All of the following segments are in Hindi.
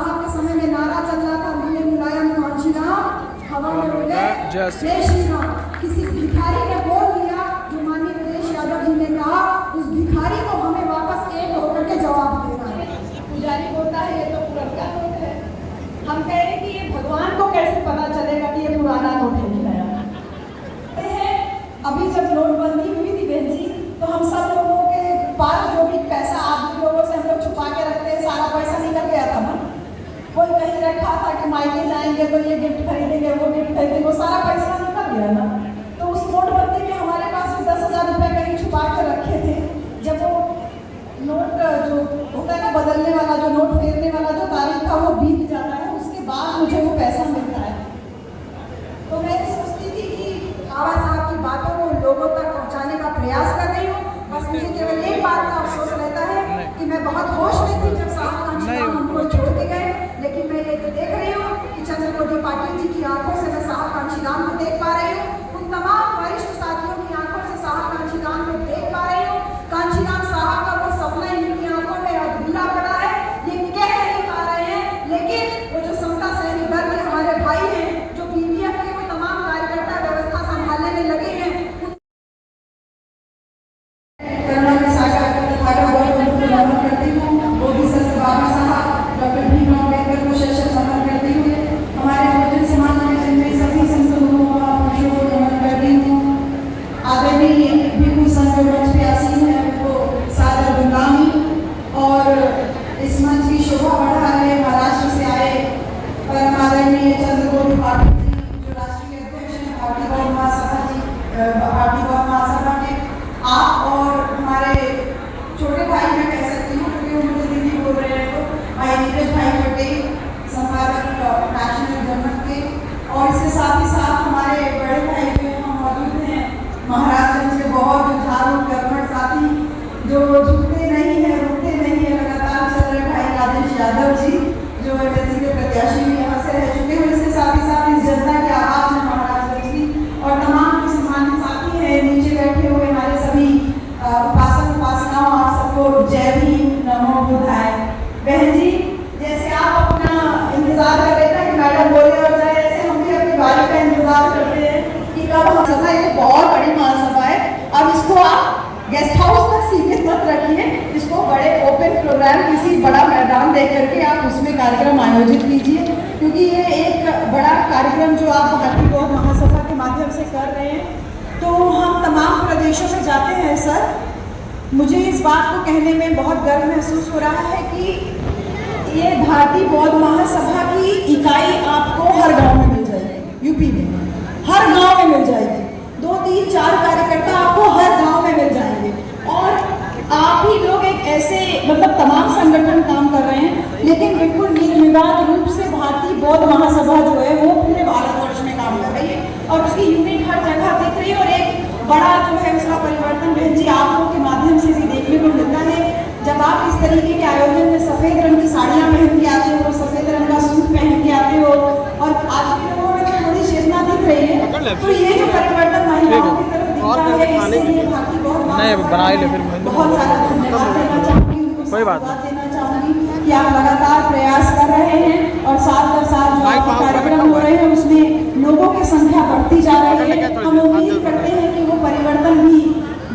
साहब के समय में नारा चल रहा था, मिले मुलायम कांची राम, हवा में उड़े जय श्री राम। किसी भिखारी ने बोल दिया, जो माननीय नरेश यादव जी ने कहा, उस भिखारी को हमें वापस एक होकर के जवाब देना है। पुजारी बोलता है ये तो पुराना नोट है। हम कह रहे कि ये भगवान को कैसे पता चलेगा कि ये पुराना नोट है कि नया। अभी जब नोटबंदी हुई थी बहन जी, तो हम सब लोगों के पास जो भी पैसा आदमी लोगों से हम लोग छुपा के रखते हैं, सारा पैसा निकल गया था ना। कोई कहीं रखा था कि मायके जाएंगे तो ये गिफ्ट खरीदेंगे, वो गिफ्ट खरीदेंगे, वो सारा पैसा निकल गया ना। तो उस नोटबंदी में हमारे पास 10,000 रुपये कहीं छुपा के रखे थे। जब वो नोट जो होता है ना बदलने वाला, जो नोट फेरने वाला जो तारीख था वो बीत जाता है, उसके बाद मुझे वो पैसा मिलता है। तो मैं सोचती थी कि आवाज साहब की बातों को लोगों तक पहुंचाने का प्रयास कर रही हूँ। बस मुझे केवल एक बात का अफसोस रहता है कि मैं बहुत होश में थी जब साहब कांशीराम हमको छोड़ के गए, लेकिन मैं ये देख रही हूँ कि चंद्रकोटी पाटिल जी की आंखों से मैं साहब कांशीराम को देख पा रही हूँ, उन तमाम वरिष्ठ साथियों की आंखों से साहब कांशीराम को देख पा रही हूँ। कांशीराम साहब का वो सपना इनकी आंखों में अधूरा पड़ा है, ये कह नहीं पा रहे हैं, लेकिन वो जो समता सैनिक दल के हमारे भाई हैं, जो पीडीएफ के वो तमाम कार्यकर्ता व्यवस्था संभालने में लगे हैं, गेस्ट हाउस तक सीमित मत रखिए, इसको बड़े ओपन प्रोग्राम किसी बड़ा मैदान दे करके आप उसमें कार्यक्रम आयोजित कीजिए, क्योंकि ये एक बड़ा कार्यक्रम जो आप भारतीय गौ महासभा के माध्यम से कर रहे हैं। तो हम तमाम प्रदेशों में जाते हैं सर, मुझे इस बात को कहने में बहुत गर्व महसूस हो रहा है कि ये भारतीय बौद्ध महासभा की इकाई आपको हर गाँव में मिल जाएगी, यूपी में हर गाँव में मिल जाएगी। 2, 3, 4 कार्यकर्ता आपको हर गांव में मिल जाएंगे, और आप ही लोग एक ऐसे मतलब तमाम संगठन काम कर रहे हैं, लेकिन बिल्कुल निर्विवाद रूप से भारतीय बौद्ध महासभा जो है वो पूरे भारतवर्ष में काम कर रही है और उसकी यूनिट हर जगह दिख रही है, और एक बड़ा जो है उसका परिवर्तन बहन जी आप लोगों के माध्यम से भी देखने को मिलता है। जब आप इस तरीके के आयोजन में सफेद रंग की साड़ियाँ पहन के आते हो, सफेद रंग का सूट पहन के आते हो, और आज भी लोगों में थोड़ी चेतना दिख रही है, तो ये जो परिवर्तन महिलाओं की तरफ दिखता है, इसके लिए भारतीय बहुत सारा धन्यवाद देना चाहूँगी, उनको साधुवाद देना चाहूँगी कि आप लगातार प्रयास कर रहे हैं, और साथ दर साथ जो आपके कार्यक्रम हो रहे हैं उसमें लोगों की संख्या बढ़ती जा रही है। हम उम्मीद करते हैं कि वो परिवर्तन भी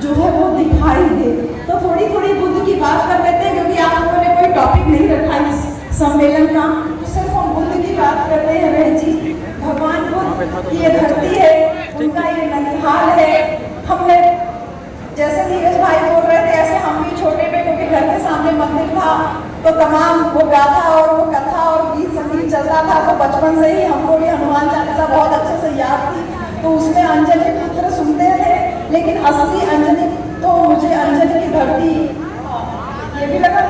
जो है वो दिखाई दे। तो थोड़ी थोड़ी बुद्ध की बात कर लेते हैं, क्योंकि आप लोगों ने कोई टॉपिक नहीं रखा इस सम्मेलन का, सिर्फ हम बुद्ध की बात करते हैं। बहन जी, भगवान बुद्ध ये धरती है, उनका ये ननिहाल है। हमने जैसे नीरज भाई बोल रहे थे ऐसे हम भी छोटे में, क्योंकि घर के सामने मंदिर था, तो तमाम वो गाथा और वो कथा और गीत संगीत चल रहा था, तो बचपन से ही हमको भी हनुमान चालीसा बहुत अच्छे से याद थी, तो उसमें अंजलि पुत्र सुनते थे। लेकिन असली अंजलि तो मुझे अंजलि की धरती ये भी लगा,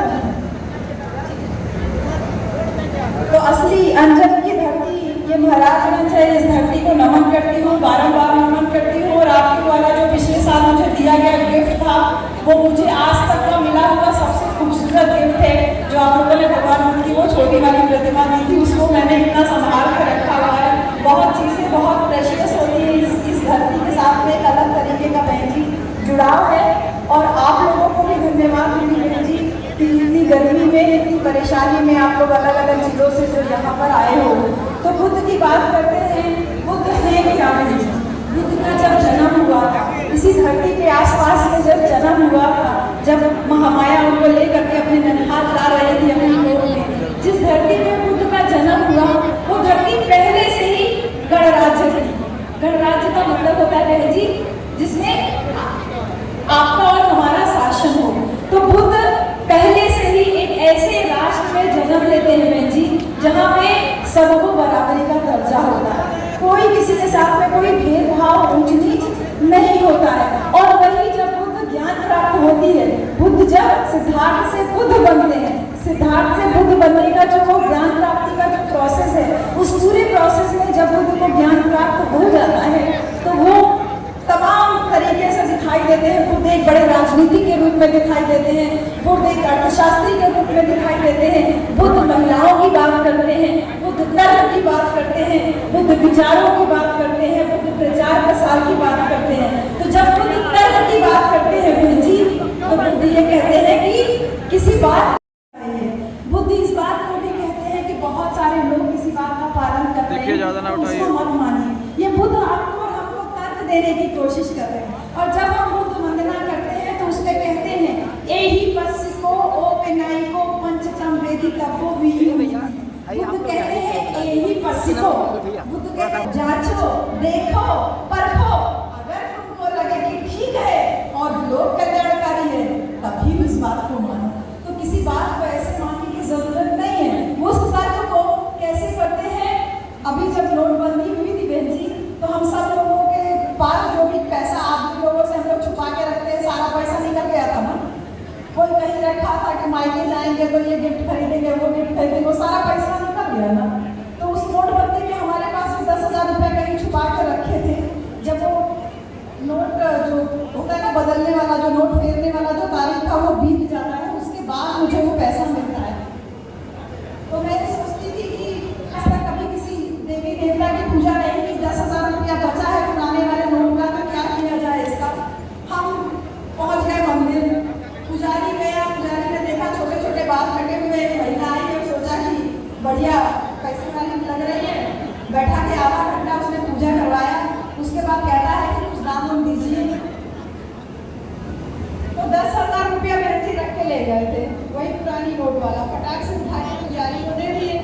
तो असली अंजलि की धरती ये महाराजगंज है। इस धरती को नमन करती हूँ, बारंबार नमन करती हूँ, और आपके द्वारा जो पिछले साल मुझे दिया गया गिफ्ट था वो मुझे आज तक का मिला हुआ सबसे खूबसूरत गिफ्ट है, जो आप लोगों ने भगवान बुद्ध की वो छोटी वाली प्रतिमा दी थी, उसको मैंने इतना संभाल कर रखा हुआ है। बहुत चीज़ें बहुत प्रेशियस होती है इस धरती के साथ में, एक अलग तरीके का बहन जी जुड़ाव है। और आप लोगों को भी धन्यवाद बहन जी कि इतनी गर्मी में, इतनी परेशानी में आप लोग अलग अलग जिलों से जो यहाँ पर आए हो, तो बुद्ध की बात करते हैं। बुद्ध है क्या नहीं? बुद्ध का जब जन्म हुआ था, इसी धरती के आसपास में जब जन्म हुआ था, जब महामाया उनको लेकर के अपने ननिहाल ला रही थी अपनी गोद में, जिस धरती में बुद्ध का जन्म हुआ वो धरती पहले से ही गणराज्य थी। गणराज्य का मतलब होता है बहन जी जिसमें आपका और हमारा शासन हो। तो बुद्ध पहले से ही एक ऐसे राष्ट्र में जन्म लेते हैं बहन जी जहाँ पे सबको बराबरी का दर्जा होता है, कोई किसी के साथ में कोई भेदभाव ऊंच नीच नहीं होता है। और वही जब बुद्ध ज्ञान प्राप्त होती है, बुद्ध जब सिद्धार्थ से बुद्ध बनते हैं, सिद्धार्थ से बुद्ध बनने का जो वो ज्ञान प्राप्ति का जो प्रोसेस है, उस पूरे प्रोसेस में जब बुद्ध को ज्ञान प्राप्त हो जाता है तो वो तमाम तरीके से दिखाई देते हैं। बुद्ध एक बड़े राजनीति के रूप में दिखाई देते हैं, बुद्ध एक अर्थशास्त्री के रूप में दिखाई देते हैं, बुद्ध महिलाओं की बात करते हैं, बुद्ध तर्क की बात करते हैं, बुद्ध विचारों की बात करते हैं, बुद्ध प्रचार प्रसार की बात करते हैं। तो जब बुद्ध तर्क की बात करते हैं बहन जी, तो बुद्ध ये कहते हैं कि किसी बात, बुद्ध इस बात को भी कहते हैं कि बहुत सारे लोग किसी बात का पालन कर रहे हैं, उसको मत मानिए। ये बुद्ध आपको और हमको तर्क देने की कोशिश कर रहे हैं। और जब हम बुद्ध वंदना करते हैं तो उसमें कहते हैं एही पस्सिको ओ पेनाइको पंचतम वेदी तपो वीयु। बुद्ध कहते हैं एही पस्सिको, बुद्ध कहते हैं जांचो, देखो, परखो, अगर तुमको लगे कि ठीक है और लोक कल्याणकारी है तभी इस बात को मानो। तो किसी बात को ऐसे मानने की जरूरत नहीं है। वो उस बात को कैसे करते हैं? अभी जब नोटबंदी हुई थी बहन जी, तो हम सब लोगों के पास जो भी पैसा आदमी लोगों से हम लोग छुपा के रखते हैं, सारा पैसा निकल गया था ना। कोई कहीं रखा था कि मायके जाएंगे तो ये गिफ्ट खरीदेंगे, वो गिफ्ट खरीदेंगे, वो सारा पैसा निकल गया ना। तो उस नोटबंदी में हमारे पास भी 10,000 रुपये कहीं छुपा के रखे थे। जब वो नोट जो होता है ना बदलने वाला, जो नोट फेरने वाला जो तारीख था वो बीत जाता है, उसके बाद मुझे वो पैसा मिलता है। तो मैं सोचती थी कि ऐसा कभी किसी देवी देवता की पूजा नहीं की, 10,000 रुपया बचा है पुराने वाले नोट का, तो क्या किया जाए इसका। हम पहुंच गए मंदिर, पुजारी गया, पुजारी ने देखा छोटे छोटे बाल कटे हुए एक महिला आई और सोचा कि बढ़िया पैसे वाली लग रही है, बैठा के आधा घंटा उसने पूजा करवाया। उसके बाद कहता है कि कुछ दाम हम दीजिए। तो 10,000 रुपया बेटी रख के ले गए थे, वही पुरानी नोट वाला, फटाक से उठा के पुजारी को दे दिए।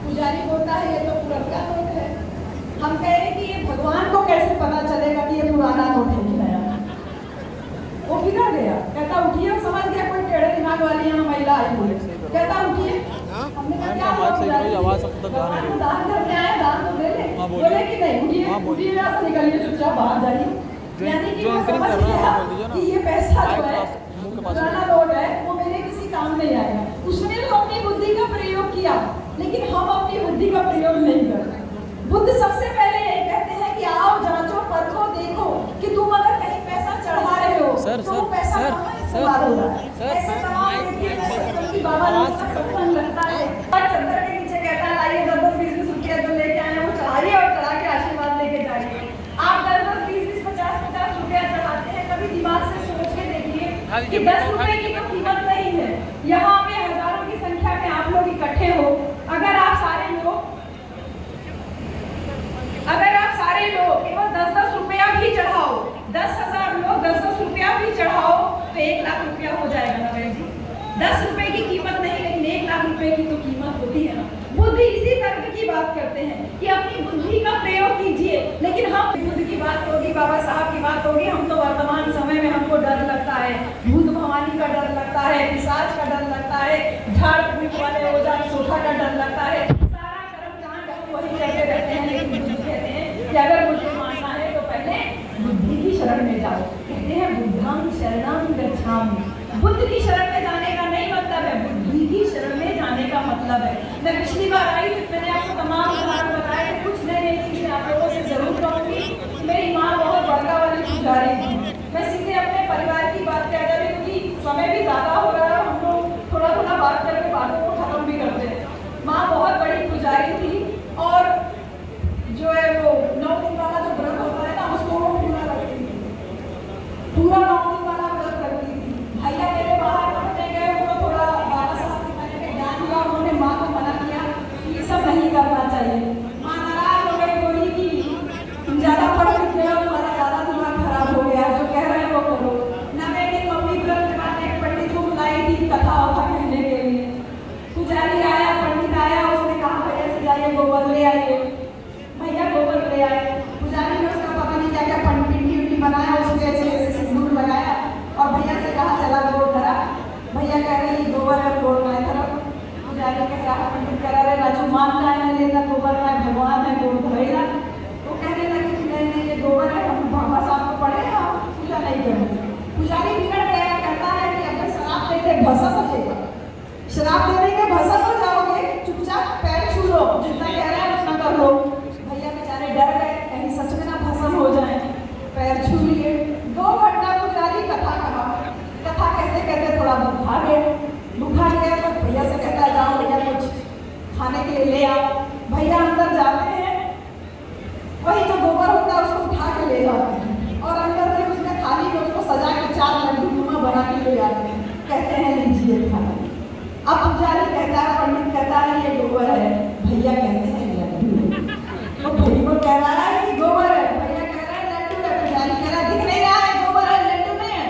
पुजारी बोलता है ये तो पुराना नोट है। हम कह रहे कि ये भगवान को कैसे पता चलेगा कि ये पुराना नोट है कि नया। वो बिगड़ गया, कहता उठिए, समझ गया कोई टेढ़े दिमाग वाली यहाँ महिला आई हुई है, कहता उठिए। हमने कहा क्या दान करके आए, दान तो दे ले। बोले कि नहीं, उठिए उठिए यहाँ से निकलिए, चुपचाप बाहर जाइए। यानी कि वो समझ गया कि ये पैसा जो है पुराना नोट है, वो मेरे किसी काम नहीं आएगा। उसने तो अपनी बुद्धि का प्रयोग किया, लेकिन हम अपनी बुद्धि का प्रयोग नहीं करते। बुद्ध सबसे पहले ये कहते हैं कि आओ, जांचो, परखो, देखो कि तुम अगर कहीं पैसा चढ़ा रहे हो तो वो पैसा कहाँ इस्तेमाल हो रहा है। ऐसे तमाम की बाबा सत्संग लगता है, चंद्र के नीचे कहता है लाइए 10-20 रुपया जो लेके आए वो चढ़ाइए और चढ़ा के आशीर्वाद लेके जाइए। आप 10-10, 20-20, 50-50 रुपया चढ़ाते हैं, कभी दिमाग से सोच के देखिए कि 10 रुपए की तो कीमत नहीं है। यहाँ पे हजारों की संख्या में आप लोग इकट्ठे हो, अगर आप सारे लोग केवल 10-10 रुपया भी चढ़ाओ, 10,000 लोग 10-10 रुपया भी चढ़ाओ तो 1 लाख रुपया हो जाएगा ना बहन जी। 10 रुपए की कीमत नहीं, लेकिन 1 लाख रुपए की तो कीमत होती है ना। बुद्ध इसी तर्क की बात करते हैं कि अपनी बुद्धि का प्रयोग कीजिए। लेकिन हम बुद्ध की बात होगी, बाबा साहब की बात होगी, हम तो वर्तमान समय में हमको डर लगता है, भूत भवानी का डर लगता है, पिशाच का डर लगता है, झाड़ फूक वाले ओझा सोठा का डर लगता है, सारा कर्म कांड हम वही करते रहते हैं। लेकिन बुद्ध कहते हैं कि अगर मुझे मानना है तो पहले बुद्धि की शरण में जाओ। कहते हैं बुद्धं शरणं गच्छामि। बुद्ध की शरण में जाने का नहीं मतलब है, बुद्धि की शरण में जाने का मतलब है। मैं पिछली बार आई थी, मैंने आपको तमाम उदाहरण बताए थे, कुछ नई नई चीजें आप लोगों से जरूर कहूँगी। मेरी माँ बहुत बड़का वाली पुजारी थी। मैं सीधे अपने परिवार की बात कह रही हूँ क्योंकि समय भी ज्यादा हो रहा है, हम लोग थोड़ा थोड़ा बात करके बात पंडित कह रहे राजू मान का है लेता गोबर का भगवान है गोबर धरेगा। तो कहने लगे कि नहीं ये गोबर है, हम बाबा साहब को पढ़े हम पूजा नहीं करेंगे। पुजारी बिगड़ गया, कहता है कि अब शराब देके भसम हो जाएगा, शराब देने के भसम हो जाओगे, चुपचाप पैर छू लो, जितना कह रहे हैं उतना कर लो। भैया बेचारे डर गए कहीं सच में ना भसम हो जाए, पैर छू लिए। 2 घंटा पुजारी कथा कहा, कथा कहते कहते थोड़ा भूखा गया तो भैया से कहता जाओ भैया कुछ खाने के लिए ले आओ। भैया अंदर जाते हैं, वही जो गोबर होता है उसको उठा के ले जाते हैं और अंदर से उसमें थाली में उसको सजा के 4 लड्डू नुमा बना के ले आते हैं, कहते हैं लीजिए खाना। अब पुजारी कहता है, पंडित कहता है ये गोबर है, भैया कहते हैं लड्डू है। तो भैया को कह रहा है कि गोबर है, भैया कह रहा है लड्डू है, पुजारी कह रहा है दिख नहीं रहा है गोबर है लड्डू नहीं है।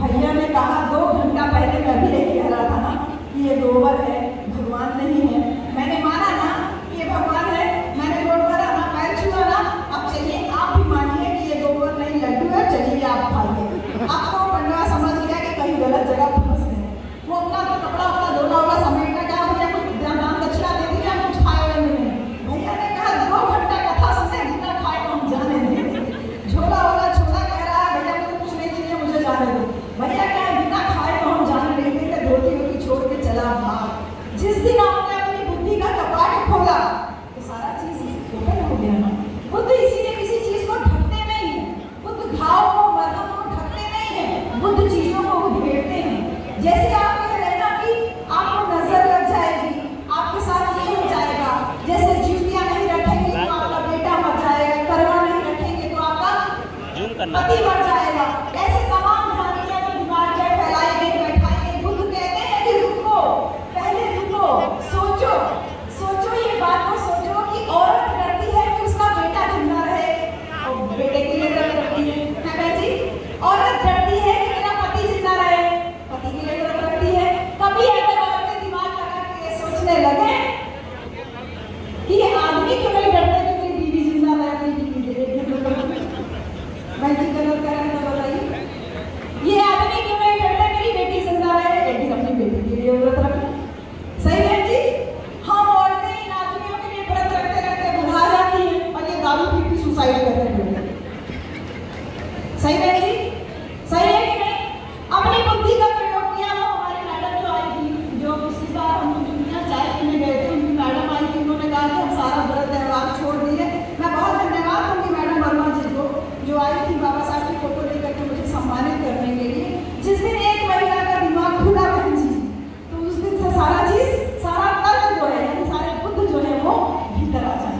भैया ने कहा 2 घंटा पहले मैं भी यही कह रहा था ना कि ये गोबर है भगवान नहीं है, मैंने माना ना कि ये भगवान है, मैंने वोट करा ना, पैर छुआ ना, अब चलिए आप भी मानिए कि ये गोबर नहीं लड्डू है, चलिए आप खाइए। आपको पंडवा समझ गया कि कहीं गलत जगह फंस गए, वो अपना तो कपड़ा अपना धोना होगा समेट का क्या भैया कुछ दान दक्षिणा दे दीजिए, कुछ खाएगा नहीं। भैया ने कहा 2 घंटा कथा सुने, जितना खाए तो हम जाने देंगे। झोला वाला छोला कह रहा है भैया मुझे कुछ नहीं चाहिए, मुझे जाने दो। भैया क्या बिना खाए तो हम जाने नहीं देंगे, धोती वोती छोड़ के चला भाग। जिस दिन आपने अपनी बुद्धि का कपाट खोला तो सारा चीज ओपन हो गया ना। बुद्ध इसीलिए किसी चीज को ढकते नहीं है, बुद्ध घाव को मरहम को ढकते नहीं है, बुद्ध चीजों को उधेड़ते हैं। जैसे आप कह रहे ना कि आपको नजर लग जाएगी, आपके साथ ये हो जाएगा, जैसे जूतियां नहीं रखेंगे तो आपका बेटा मर जाएगा, करवा नहीं रखेंगे तो आपका पति मर जाएगा, ऐसे तमाम भ्रांतियां जो दिमाग में फैलाई गई बैठाई गई। बुद्ध कहते हैं कि रुको, पहले रुको, सोचो सोचो ये बात को सोचो कि औरत डरती है कि उसका बेटा जिंदा रहे और बेटे के लिए डरती है बहन जी। औरत डरती है कि मेरा पति जिंदा रहे, पति के लिए डरती है। कभी अगर औरतें दिमाग लगा के सोचने लगे कि ये आदमी क्यों नहीं डरते कि मेरी बीवी जिंदा रहे, अपनी बीवी दे मैं जी गलत कर रहा है बताइए, ये आदमी क्यों नहीं डरते मेरी बेटी जिंदा रहे, बेटी अपनी बेटी के लिए व्रत रखना। सही है जी, हम औरतें इन आदमियों के लिए व्रत रखते रखते बुढ़ा जाती हैं और ये दारू पी के सुसाइड करते हैं। सही है जी, सही है कि नहीं? अपनी बुद्धि का प्रयोग किया। वो हमारी मैडम जो आई थी, जो पिछली बार हम दुनिया चाय पीने गए थे, उनकी मैडम आई थी, उन्होंने कहा कि हम सारा व्रत त्यौहार छोड़ दिए। मैं बहुत धन्यवाद दूंगी मैडम वर्मा जी को जो आई थी बाबा साहब की फोटो लेकर के मुझे सम्मानित करने के लिए। जिस दिन एक महिला का दिमाग खुला बहन जी, तो उस दिन से सारा चीज, सारा तर्क जो है यानी सारे बुद्ध जो है वो भीतर आ जाए,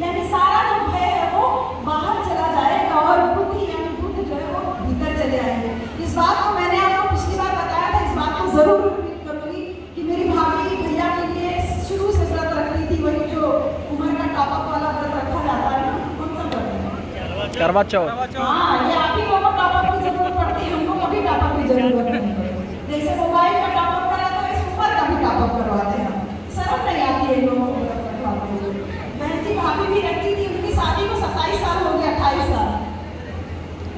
यानी सारा जो भय है वो बाहर चला जाएगा और बुद्धि यानी बुद्ध जो है वो भीतर चले आएंगे। इस बात को मैंने आपको पिछली बार बताया था, इस बात को जरूर रिपीट करूंगी कि मेरी भाभी भैया के लिए शुरू से व्रत रखती थी, वही जो उम्र का टॉपअप वाला व्रत रखा जाता है ना, कौन सा व्रत है? करवा चौथ। हाँ, ये आप ही लोगों को टॉपअप की जरूरत पड़ती है, हमको कभी टॉपअप की जरूरत नहीं पड़ती। जैसे मोबाइल का टॉपअप करा तो इस ऊपर का भी टॉपअप करवाते हैं, शर्म नहीं आती है लोगों को करवाते हुए। बहन जी भाभी भी रखती थी, उनकी शादी को 27 साल हो गया, 28 साल।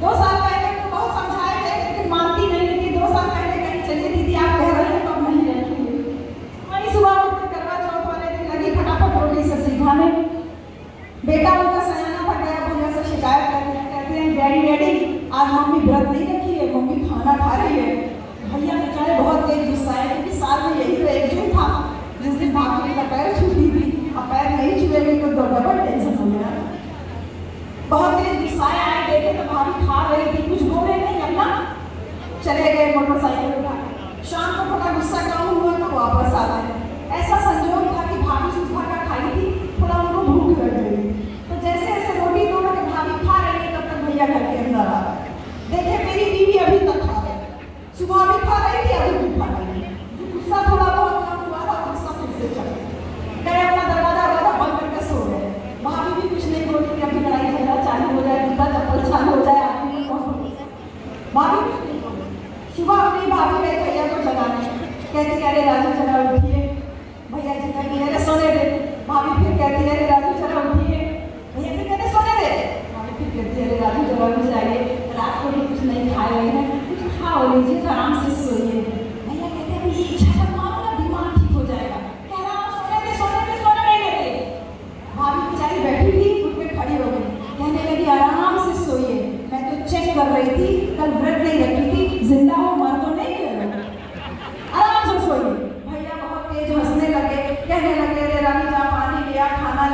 2 साल पहले तो बहुत समझाए थे लेकिन मानती नहीं थी। 2 साल पहले कहीं चलिए दीदी आप कह रहे हैं तो अब नहीं रखेंगे। वही सुबह उठकर करवा चौथ वाले दिन लगी फटाफट रोटी सब्जी खाने। बेटा उनका सयाना पड़ गया, भैया से शिकायत करने, कहते हैं डैडी आज मम्मी व्रत नहीं रखी है, मम्मी खाना खा रही है। भैया बेचारे बहुत तेज गुस्सा है क्योंकि साल में यही तो एक दिन था जिस दिन भाभी का पैर छूती थी, अब पैर नहीं छुएगी तो डबल टेंशन हो गया। बहुत तेज गुस्साए आए, देखे तो भाभी खा रही थी, कुछ बोले नहीं, अपना चले गए मोटरसाइकिल उठा। शाम को थोड़ा गुस्सा कम हुआ तो वापस आ गए। ऐसा संजोग था कि भाभी सुबह का खाई थी, थोड़ा उनको भूख लग गई, तो जैसे ऐसे रोटी दोनों के भाभी खा रही है तब तक भैया घर के अंदर आ गए। देखे मेरी बीवी अभी तक खा रही, सुबह भी खा रही थी, अभी भी खा रही। गुस्सा थोड़ा बहुत कम हुआ था,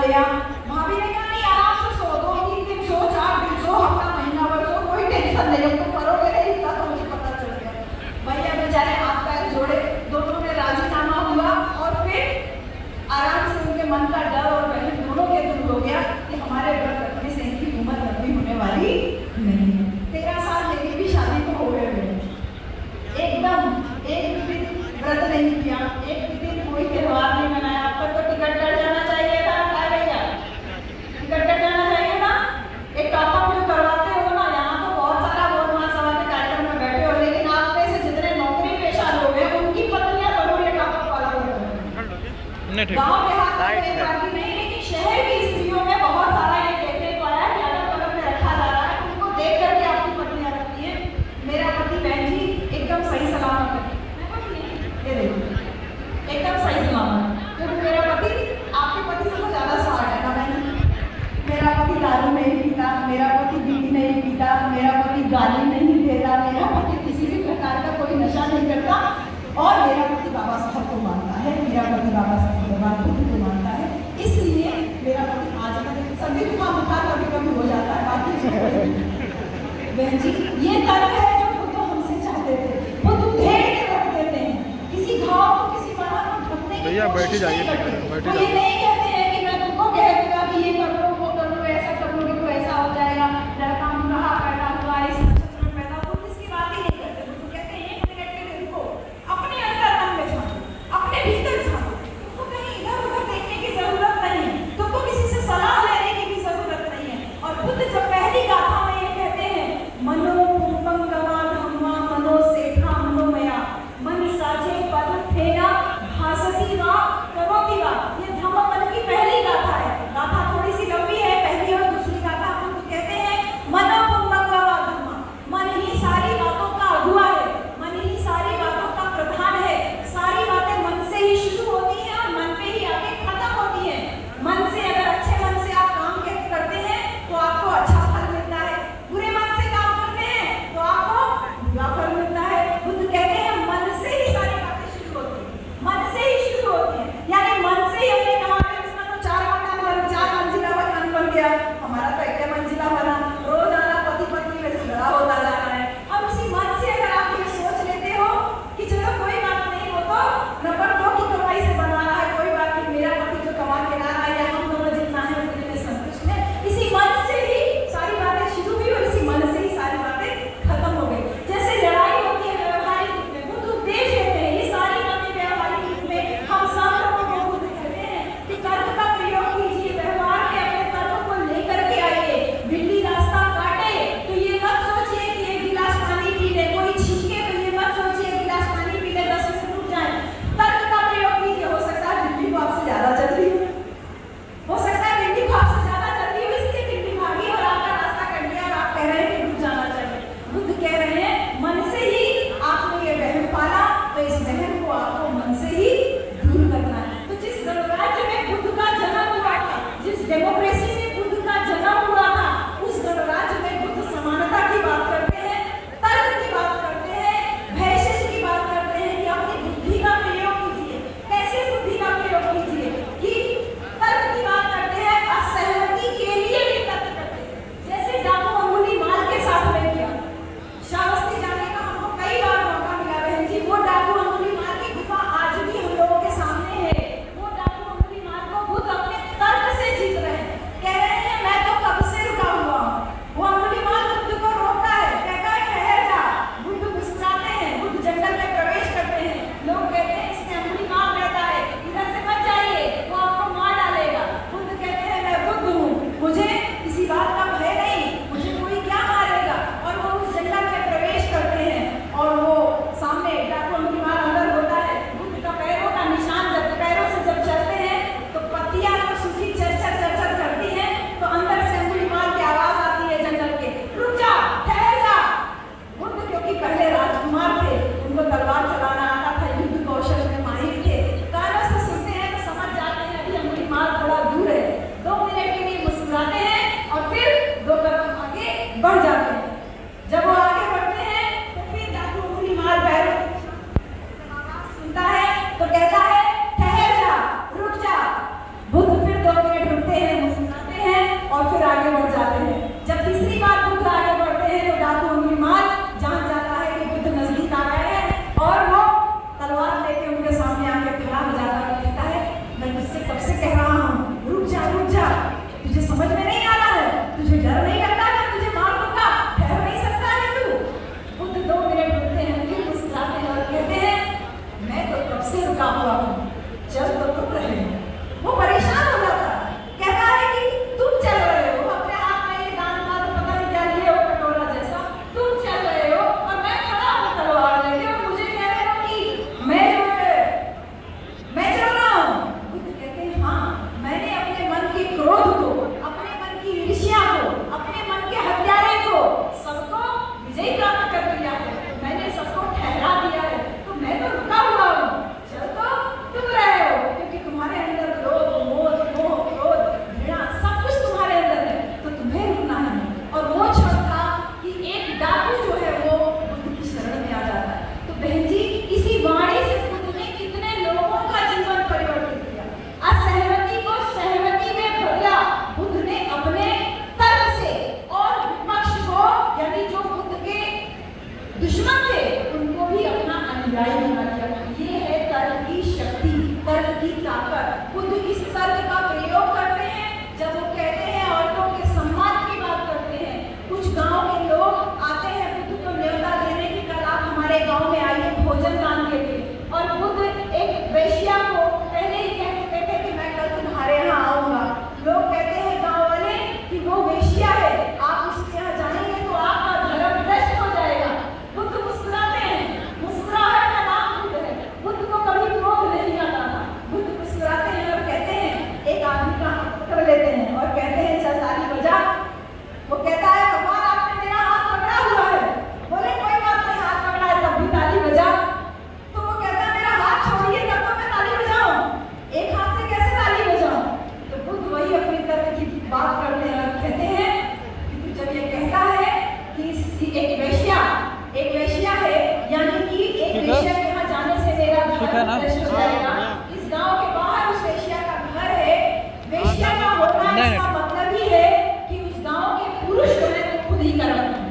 लिया। भाभी ने कहा नहीं आराम से सो, 2-3 दिन सो, 4 दिन सो, हफ्ता महीना भर सो, कोई टेंशन नहीं, अब तुम करोगे नहीं इतना तो मुझे पता चल गया। भैया बेचारे हाथ पैर जोड़े, दोनों में राजीनामा हुआ और फिर आराम से उनके मन का डर और बहन दोनों के दूर हो गया कि हमारे व्रत रखने से इनकी उम्र लंबी होने वाली नहीं है। 13 साल लेके भी शादी को हो गए, एकदम एक दिन व्रत नहीं किया, एक दिन कोई त्योहार नहीं मनाया। अब तक तो टिकट कट जाना चाहिए था, भैया टिकट कट जाना चाहिए था। एक टॉपअप जो करवाते हो ना, यहाँ तो बहुत सारा गोलमाल सभा के कार्यक्रम में बैठे हो, लेकिन आप में से जितने नौकरी पेशा लोग हैं उनकी पत्नियां जरूर ये टॉपअप वाला हो। गाँव देहात में बाकी नहीं, लेकिन शहर की स्त्रियों में बहुत सारा ये देखने को आया कि अलग अलग में रखा जा रहा है, उनको देख करके आपकी पत्नियां रखती है। मेरा पति बहन जी एकदम सही सलामत है, ये देखो एकदम सही सलामत। क्योंकि मेरा पति आपके पति से तो ज़्यादा स्मार्ट है ना बहन। मेरा पति दारू नहीं पीता, मेरा पति बीड़ी नहीं पीता, मेरा पति गाली नहीं देता, मेरा पति किसी भी प्रकार का कोई नशा नहीं करता, और मेरा पति बाबा साहब को मानता है, मेरा पति बाबा साहब को मानता है। इसलिए मेरा पति आज तक सभी जुकाम बुखार कभी कभी हो जाता है, बाकी बहन जी ये तर्क है जो खुद तो हमसे चाहते थे, वो तुम ढेर के रख देते हैं, किसी घाव को किसी तरह को ढकने की भैया बैठ कोशिश जाइए, नहीं करते। बैठ वो ये नहीं कहते हैं कि मैं तुमको कह दूंगा कि ये कर लो, वो कर लो, ऐसा कर लोगे तो ऐसा हो जाएगा, लड़का मुन्हा पैदा हुआ, इस नक्षत्र में पैदा हुआ, इसकी बात ही नहीं करते। तो कहते हैं 1 मिनट के दिन को अपने अंदर मन में झांको, अपने भीतर झांको, तुमको कहीं इधर उधर देखने की जरूरत नहीं है, तुमको किसी से सलाह लेने की भी जरूरत नहीं है। और बुद्ध जब पहली गाथा में ये कहते हैं मनो पुंपंगमा धम्मा मनो सेठा मनोमया मन साजे पद थेना भासती वा करोति वा, ये धम्म मन की पहली गाथा है। गाथा थोड़ी सी लंबी समझ में नहीं आ रहा है? तुझे डर नहीं लगता कि तुझे मार दूंगा? ठहर नहीं सकता है तू? बुद्ध 2 मिनट रुकते हैं, फिर मुस्कुराते हैं और कहते हैं, मैं तो कब से रुका हुआ हूँ, चल तो तुम रहे हो। वो परेशान हो जाता है, कहता है कि तुम चल रहे हो, अपने हाथ में ये दान का पता नहीं क्या लिए हो कटोरा जैसा, तुम चल रहे हो और मैं खड़ा हूँ तलवार लेके और मुझे कह रहे हो कि मैं चल रहा हूँ। बुद्ध कहते हैं, हाँ, मैंने अपने मन के क्रोध को, अपने मन की ईर्ष्या को, अपने मन के हत्यारे को, सबको विजयी प्राप्त कर दिया है, मैंने सबको ठहरा दिया है, तो मैं तो रुका हुआ हूँ, चल तो तुम रहे हो, क्योंकि तुम्हारे अंदर क्रोध, मोह, क्रोध, घृणा सब कुछ तुम्हारे अंदर है, तो तुम्हें रुकना है। और वो क्षण था कि एक डाकू जो है वो बुद्ध की शरण में आ जाता है। तो बहन जी, इसी वाणी से बुद्ध ने कितने लोगों का जीवन परिवर्तित किया। असहमति को सहमति में बदला बुद्ध ने अपने तर्क से, और विपक्ष को, यानी जो बुद्ध के दुश्मन थे, उनको भी अपना अनुयायी बना दिया। ये है तर्क की शक्ति, तर्क की ताकत। बुद्ध इस तर्क का प्रयोग करते हैं जब वो कहते हैं औरतों के सम्मान की बात करते हैं। कुछ गांव के लोग आते हैं बुद्ध को न्योता देने की, कल आप हमारे गांव में आइए भोजन दान के लिए, और बुद्ध एक वेश्या को पहले ही कहते थे कि मैं कल तुम्हारे यहाँ आऊंगा। लोग कहते हैं गांव वाले कि वो वेश्या है, आप उसके यहाँ जाएंगे तो आपका धर्म भ्रष्ट हो जाएगा। बुद्ध मुस्कुराते हैं, मुस्कुराहट का नाम बुद्ध है। बुद्ध को कभी क्रोध नहीं आता था। बुद्ध मुस्कुराते हैं और कहते हैं, एक आदमी का हाथ पकड़ लेते हैं और कहते हैं, चल ताली बजा। वो कहता है, भगवान आपने मेरा हाथ पकड़ा हुआ है। बोले, कोई बात नहीं, हाथ पकड़ा है तब भी ताली बजा। तो वो कहता है, मेरा हाथ छोड़िए तब तो मैं ताली बजाऊं, एक हाथ से कैसे ताली बजाऊं? तो बुद्ध वही अपनी तरह की बात करते हैं और कहते हैं कि जब ये कहता है कि एक वेश्या है, यानी कि एक वेश्या के यहाँ जाने से मेरा धर्म भ्रष्ट हो जाएगा। इस गांव के बाहर उस वेश्या का घर है। वेश्या का होना इसका मतलब ही है कि उस गांव के पुरुष जो है वो खुद ही करप्ट है,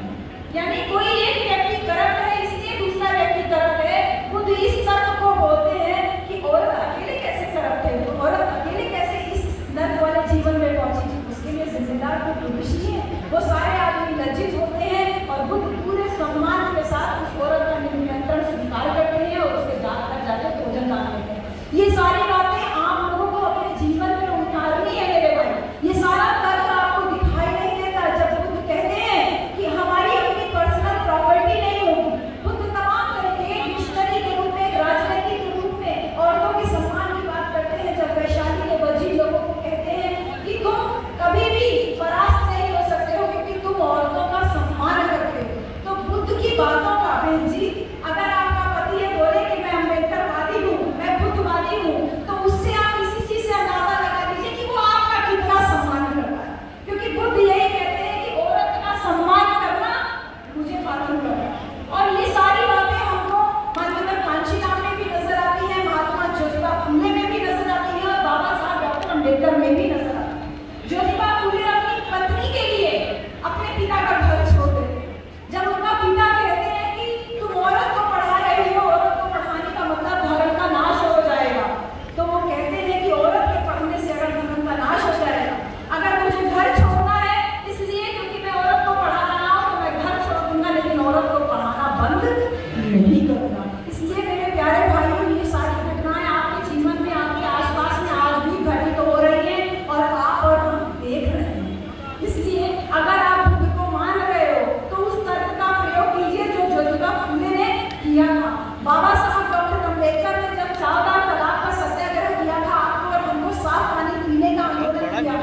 यानी कोई एक व्यक्ति करप्ट है इसलिए दूसरा व्यक्ति करप्ट है। खुद इस तर्क को बोलते हैं कि औरत अकेले कैसे करप्ट है, तो औरत अकेले कैसे इस नर्क वाले जीवन में पहुंची, उसके लिए जिम्मेदार तो पुरुष ही है। वो सारे आदमी लज्जित होते हैं और बुद्ध पूरे सम्मान के साथ उस औरत का निमंत्रण स्वीकार करते हैं और उसके जाकर भोजन दान करते हैं। ये सारी बातें आम लोगों को अपने जीवन में उतारनी है मेरे भाई। ये सारा तर्क आपको दिखाई नहीं देता जब बुद्ध कहते हैं कि हमारी अपनी पर्सनल प्रॉपर्टी नहीं होगी। बुद्ध तमाम तरह के मिशनरी के रूप में, राजनीति के रूप में औरतों के सम्मान की बात करते हैं। जब वैशाली के वजीर लोगों को कहते हैं कि तुम कभी भी परास्त नहीं हो सकते हो क्योंकि तुम औरतों का सम्मान करते हो, तो बुद्ध की बातों का, बहन जी, अगर आपका पति ये बोले कि मैं अम्बेडकरवादी हूँ, मैं बुद्धवादी हूँ, तो उससे आप इसी चीज से अंदाजा लगा लीजिए कि वो आपका कितना सम्मान करता है। क्योंकि बुद्ध यही कहते हैं कि औरत का सम्मान करना मुझे मालूम करना। और ये सारी बातें हमको माननीय कांशीराम में भी नजर आती है, महात्मा ज्योतिबा फुले में भी नजर आती है और बाबा साहब डॉक्टर अम्बेडकर में भी नजर आती है। ज्योतिबा फुले अपनी पत्नी के लिए अपने पिता का घर छोड़ देते। जब उनका पिता कहते हैं कि तुम औरत को पढ़ा रही हो, औरत को पढ़ाने का मतलब धर्म का नाश हो जाएगा, तो वो कहते हैं कि औरत के पढ़ने से अगर धर्म का नाश हो जाएगा, अगर मुझे घर छोड़ना है इसलिए क्योंकि मैं औरत को पढ़ा रहा हूँ तो मैं घर छोड़ दूंगा, लेकिन औरत को पढ़ाना बंद नहीं करूंगा। इसलिए मेरे प्यारे भाइयों, ये सारी घटनाएं आपके जीवन में, आपके आसपास में आज भी घटित हो रही है और आप और हम देख रहे हैं। इसलिए अगर आप बुद्ध को मान रहे हो तो उस तर्क का प्रयोग कीजिए जो ज्योतिबा फुले ने किया था। बाबा साहब डॉक्टर अम्बेडकर ने जब 14 तलाक का सत्याग्रह किया था, आपको और हमको साफ पानी पीने का आंदोलन किया,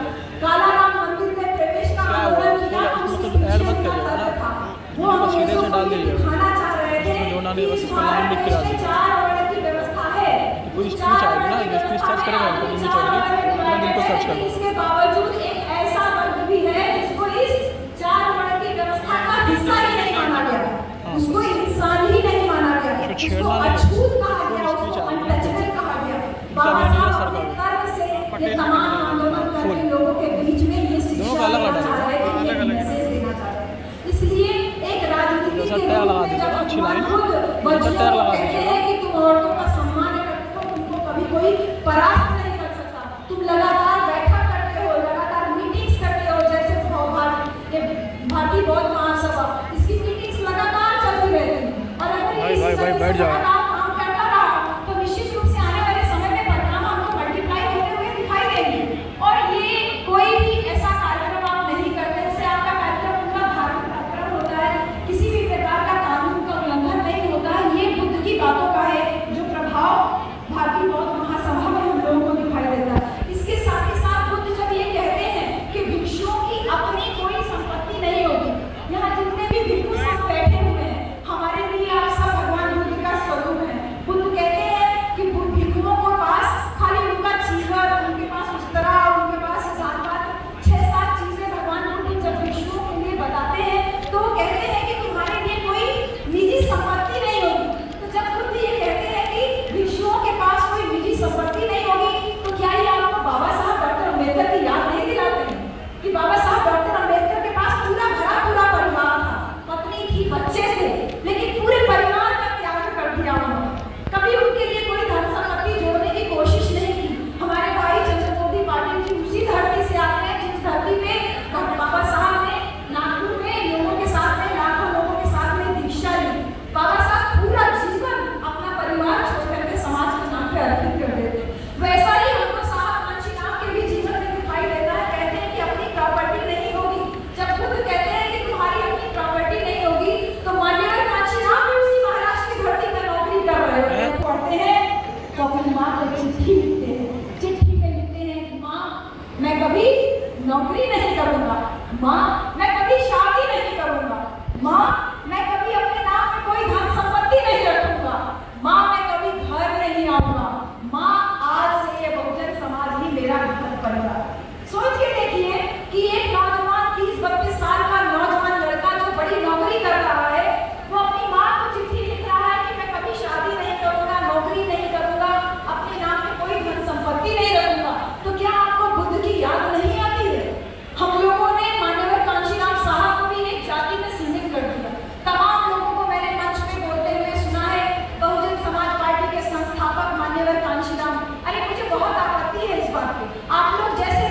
कालाराम मंदिर में प्रवेश का आंदोलन किया, तो उसके पीछे उनका तर्क था। वो अंग्रेजों को दिखाना चाह रहे थे कि भारत में 4 वर्ण की व्यवस्था है। इसके बावजूद एक ऐसा वर्ग भी है जिसको इस 4 वर्ण की व्यवस्था का हिस्सा ही नहीं माना गया, उसको इंसान ही नहीं माना गया, उसको अछूत कहा गया, उसको अनटचेबल कहा गया। बाबा साहब अपने तर्क से ये तमाम आंदोलन करके लोगों के बीच में ये शिक्षा देना चाह रहे थे, ये मैसेज देना चाह रहे थे। इसलिए एक राजनीति के रूप में जब भगवान बुद्ध वचनों को कहते हैं कि तुम औरतों का सम्मान करते हो, तुमको कभी कोई परास्त नहीं कर सकता, तुम लगातार बैठक करते हो, लगातार मीटिंग्स करते माँ मैं कभी शादी नहीं करूंगा, माँ मैं कभी अपने नाम में कोई धन संपत्ति नहीं रखूंगा, माँ मैं कभी घर नहीं आऊंगा, माँ आज से ये बहुजन समाज ही मेरा घर बनेगा। सोच के देखिए कि एक नौजवान 30-32 साल का नौजवान लड़का जो बड़ी नौकरी कर रहा है, वो अपनी माँ को चिट्ठी लिख रहा है कि मैं कभी शादी नहीं करूंगा, नौकरी नहीं करूंगा, अपने नाम में कोई धन संपत्ति नहीं रखूंगा। तो क्या आपको बुद्ध की याद नहीं आती है? हम लोगों ने मान्यवर कांशीराम साहब को भी एक जाति में सीमित कर दिया। तमाम लोगों को मैंने मंच पे बोलते हुए सुना है, बहुजन समाज पार्टी के संस्थापक मान्यवर कांशीराम, अरे मुझे बहुत आपत्ति है इस बात पे। आप लोग जैसे